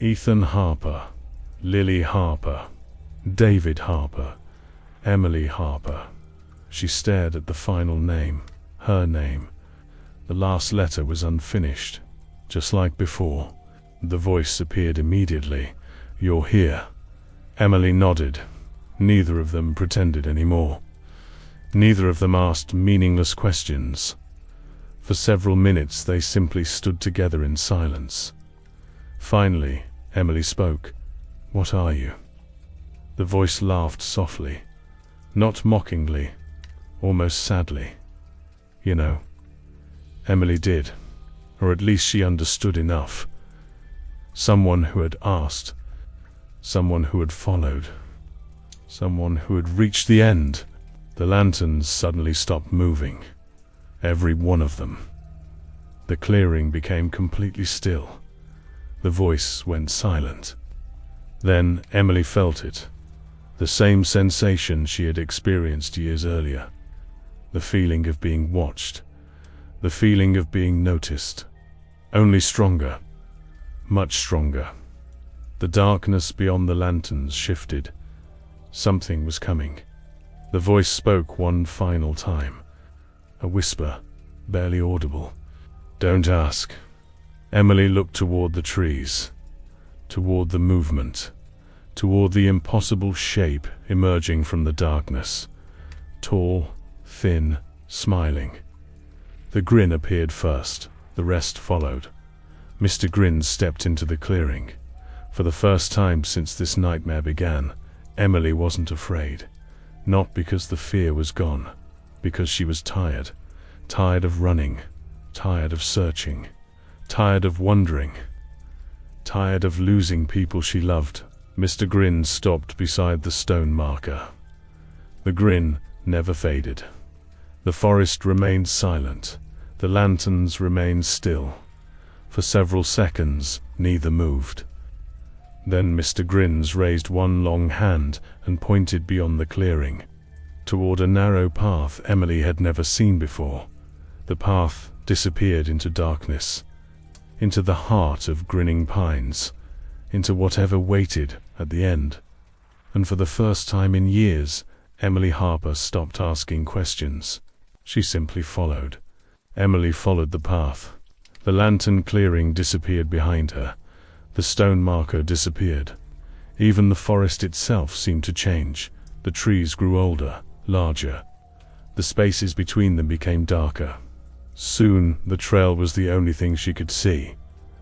Ethan Harper, Lily Harper, David Harper, Emily Harper. She stared at the final name, her name. The last letter was unfinished. Just like before, the voice appeared immediately. "You're here." Emily nodded. Neither of them pretended anymore. Neither of them asked meaningless questions. For several minutes they simply stood together in silence. Finally, Emily spoke. "What are you?" The voice laughed softly, not mockingly, almost sadly. "You know." Emily did, or at least she understood enough. Someone who had asked, someone who had followed, someone who had reached the end. The lanterns suddenly stopped moving. Every one of them. The clearing became completely still. The voice went silent. Then Emily felt it. The same sensation she had experienced years earlier. The feeling of being watched. The feeling of being noticed. Only stronger. Much stronger. The darkness beyond the lanterns shifted. Something was coming. The voice spoke one final time. A whisper, barely audible. "Don't ask." Emily looked toward the trees, toward the movement, toward the impossible shape emerging from the darkness. Tall, thin, smiling. The grin appeared first, the rest followed. Mr. Grins stepped into the clearing. For the first time since this nightmare began, Emily wasn't afraid. Not because the fear was gone, because she was tired. Tired of running, tired of searching, tired of wondering, tired of losing people she loved. Mr. Grins stopped beside the stone marker. The grin never faded. The forest remained silent. The lanterns remained still. For several seconds, neither moved. Then Mr. Grins raised one long hand and pointed beyond the clearing, toward a narrow path Emily had never seen before. The path disappeared into darkness, into the heart of Grinning Pines, into whatever waited at the end. And for the first time in years, Emily Harper stopped asking questions. She simply followed. Emily followed the path. The lantern clearing disappeared behind her. The stone marker disappeared. Even the forest itself seemed to change. The trees grew older, larger. The spaces between them became darker. Soon, the trail was the only thing she could see.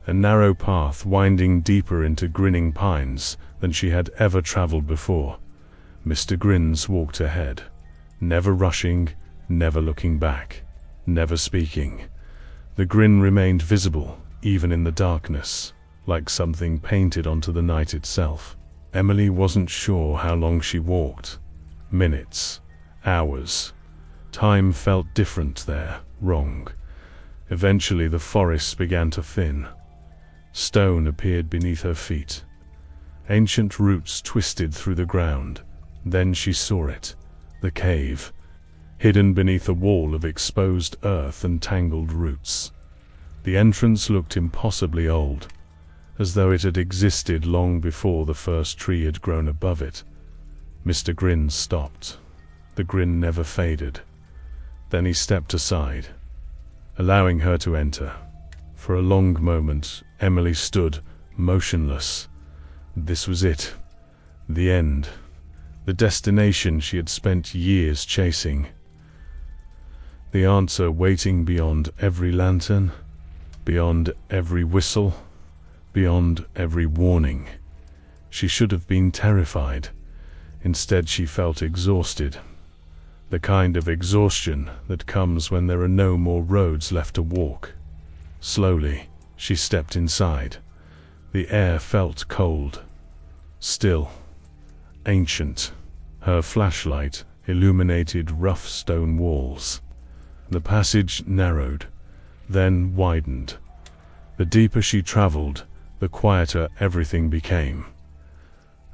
A narrow path winding deeper into Grinning Pines than she had ever traveled before. Mr. Grins walked ahead, never rushing, never looking back, never speaking. The grin remained visible, even in the darkness, like something painted onto the night itself. Emily wasn't sure how long she walked. Minutes, hours. Time felt different there, wrong. Eventually the forest began to thin. Stone appeared beneath her feet. Ancient roots twisted through the ground. Then she saw it, the cave, hidden beneath a wall of exposed earth and tangled roots. The entrance looked impossibly old, as though it had existed long before the first tree had grown above it. Mr. Grins stopped. The grin never faded. Then he stepped aside, allowing her to enter. For a long moment, Emily stood, motionless. This was it. The end. The destination she had spent years chasing. The answer waiting beyond every lantern, beyond every whistle, beyond every warning. She should have been terrified. Instead, she felt exhausted. The kind of exhaustion that comes when there are no more roads left to walk. Slowly, she stepped inside. The air felt cold, still, ancient. Her flashlight illuminated rough stone walls. The passage narrowed, then widened. The deeper she traveled, the quieter everything became,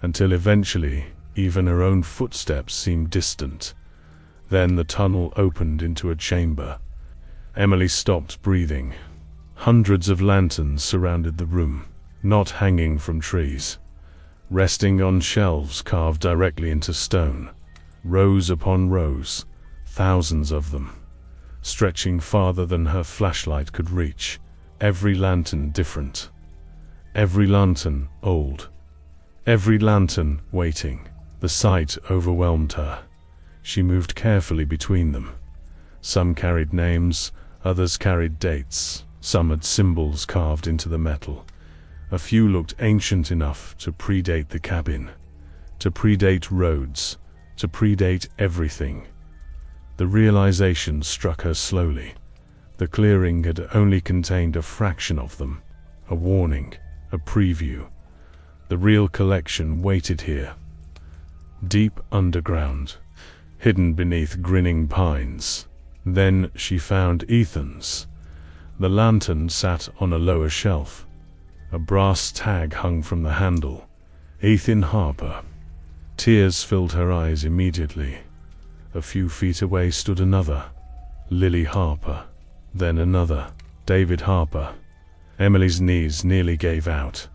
until eventually even her own footsteps seemed distant. Then the tunnel opened into a chamber. Emily stopped breathing. Hundreds of lanterns surrounded the room, not hanging from trees, resting on shelves carved directly into stone, rows upon rows, thousands of them, stretching farther than her flashlight could reach. Every lantern different, every lantern old, every lantern waiting. The sight overwhelmed her. She moved carefully between them. Some carried names, others carried dates, some had symbols carved into the metal. A few looked ancient enough to predate the cabin, to predate roads, to predate everything. The realization struck her slowly. The clearing had only contained a fraction of them, a warning, a preview. The real collection waited here, deep underground, hidden beneath Grinning Pines. Then she found Ethan's. The lantern sat on a lower shelf. A brass tag hung from the handle. Ethan Harper. Tears filled her eyes immediately. A few feet away stood another. Lily Harper. Then another. David Harper. Emily's knees nearly gave out.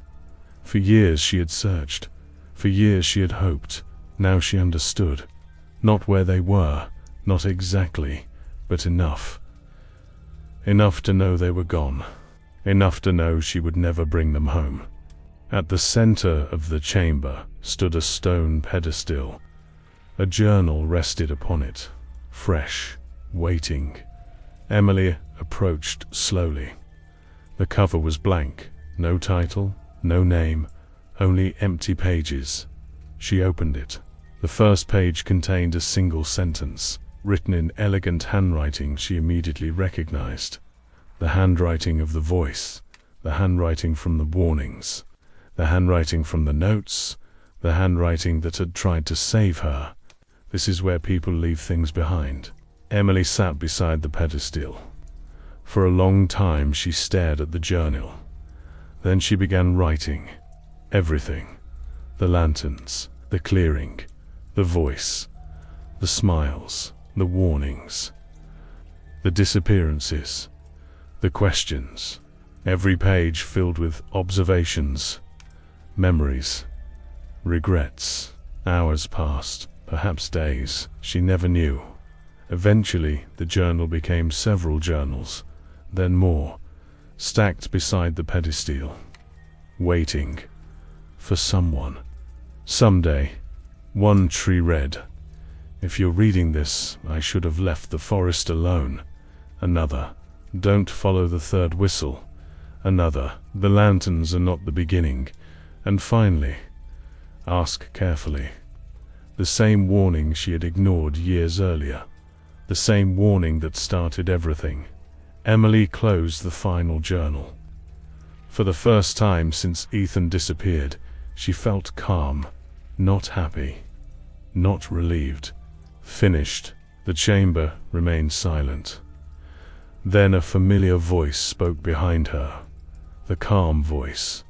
For years she had searched. For years she had hoped. Now she understood. Not where they were, not exactly, but enough. Enough to know they were gone. Enough to know she would never bring them home. At the center of the chamber stood a stone pedestal. A journal rested upon it, fresh, waiting. Emily approached slowly. The cover was blank, no title, no name, only empty pages. She opened it. The first page contained a single sentence, written in elegant handwriting she immediately recognized. The handwriting of the voice, the handwriting from the warnings, the handwriting from the notes, the handwriting that had tried to save her. This is where people leave things behind. Emily sat beside the pedestal. For a long time she stared at the journal. Then she began writing. Everything. The lanterns, the clearing, the voice, the smiles, the warnings, the disappearances, the questions. Every page filled with observations, memories, regrets. Hours passed, perhaps days. She never knew. Eventually, the journal became several journals, then more, stacked beside the pedestal, waiting for someone. Someday. One tree read, "If you're reading this, I should have left the forest alone." Another, "Don't follow the third whistle." Another, "The lanterns are not the beginning." And finally, "Ask carefully." The same warning she had ignored years earlier. The same warning that started everything. Emily closed the final journal. For the first time since Ethan disappeared, she felt calm, not happy, not relieved. Finished. The chamber remained silent. Then a familiar voice spoke behind her. The calm voice.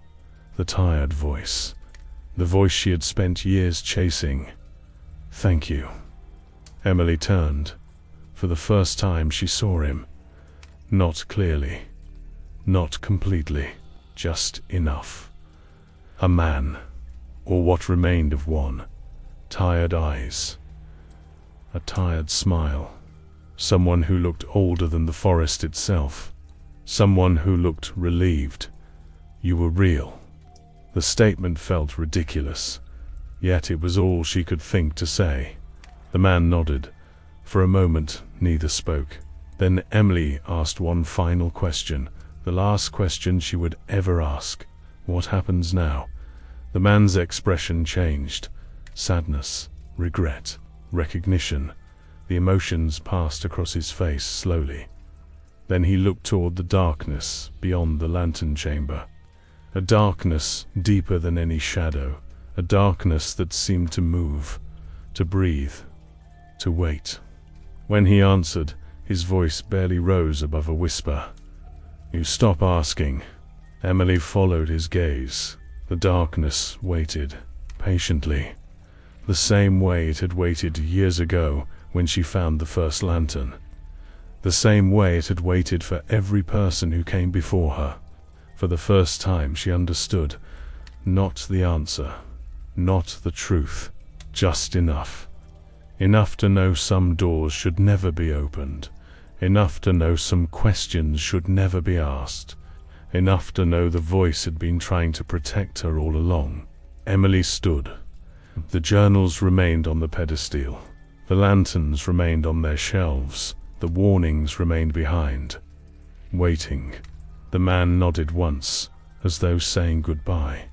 The tired voice. The voice she had spent years chasing. "Thank you." Emily turned. For the first time she saw him. Not clearly. Not completely. Just enough. A man. Or what remained of one. tired eyes, a tired smile. Someone who looked older than the forest itself. Someone who looked relieved. "You were real." The statement felt ridiculous, yet it was all she could think to say. The man nodded. For a moment, neither spoke. Then Emily asked one final question, the last question she would ever ask. "What happens now?" The man's expression changed. Sadness, regret, recognition. The emotions passed across his face slowly. Then he looked toward the darkness beyond the lantern chamber. A darkness deeper than any shadow. A darkness that seemed to move, to breathe, to wait. When he answered, his voice barely rose above a whisper. "You stop asking." Emily followed his gaze. The darkness waited, patiently, the same way it had waited years ago when she found the first lantern. The same way it had waited for every person who came before her. For the first time she understood, not the answer, not the truth, just enough. Enough to know some doors should never be opened. Enough to know some questions should never be asked. Enough to know the voice had been trying to protect her all along. Emily stood. The journals remained on the pedestal. The lanterns remained on their shelves. The warnings remained behind. Waiting. The man nodded once, as though saying goodbye.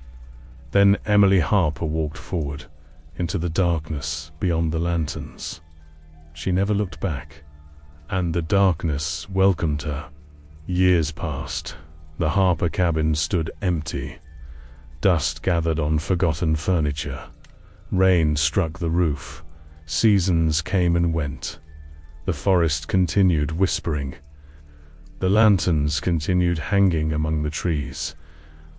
Then Emily Harper walked forward, into the darkness beyond the lanterns. She never looked back, and the darkness welcomed her. Years passed. The Harper cabin stood empty. Dust gathered on forgotten furniture. Rain struck the roof. Seasons came and went. The forest continued whispering. The lanterns continued hanging among the trees.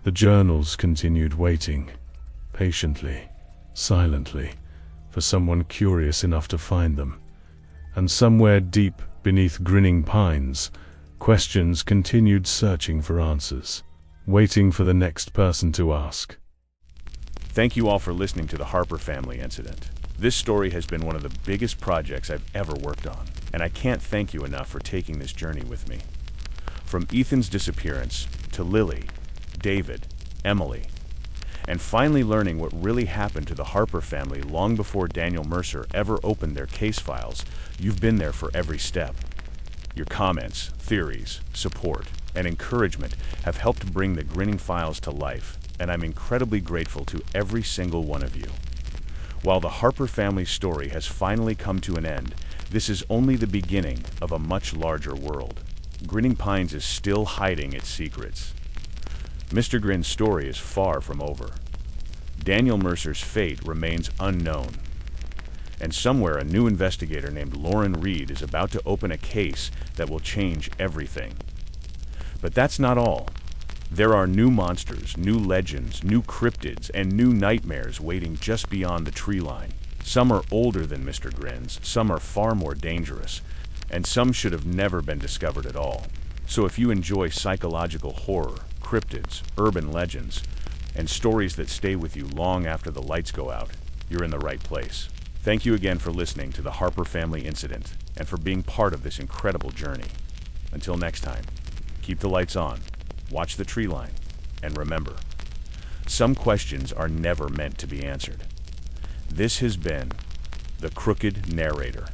The journals continued waiting, patiently, silently, for someone curious enough to find them. And somewhere deep beneath Grinning Pines, questions continued searching for answers, waiting for the next person to ask. Thank you all for listening to the Harper Family Incident. This story has been one of the biggest projects I've ever worked on, and I can't thank you enough for taking this journey with me. From Ethan's disappearance, to Lily, David, Emily, and finally learning what really happened to the Harper family long before Daniel Mercer ever opened their case files, you've been there for every step. Your comments, theories, support, and encouragement have helped bring the Grinning Files to life, and I'm incredibly grateful to every single one of you. While the Harper family story has finally come to an end, this is only the beginning of a much larger world. Grinning Pines is still hiding its secrets. Mr. Grin's story is far from over. Daniel Mercer's fate remains unknown. And somewhere a new investigator named Lauren Reed is about to open a case that will change everything. But that's not all. There are new monsters, new legends, new cryptids, and new nightmares waiting just beyond the tree line. Some are older than Mr. Grins, some are far more dangerous, and some should have never been discovered at all. So if you enjoy psychological horror, cryptids, urban legends, and stories that stay with you long after the lights go out, you're in the right place. Thank you again for listening to the Harper Family Incident and for being part of this incredible journey. Until next time, keep the lights on, watch the tree line, and remember, some questions are never meant to be answered. This has been the Crooked Narrator.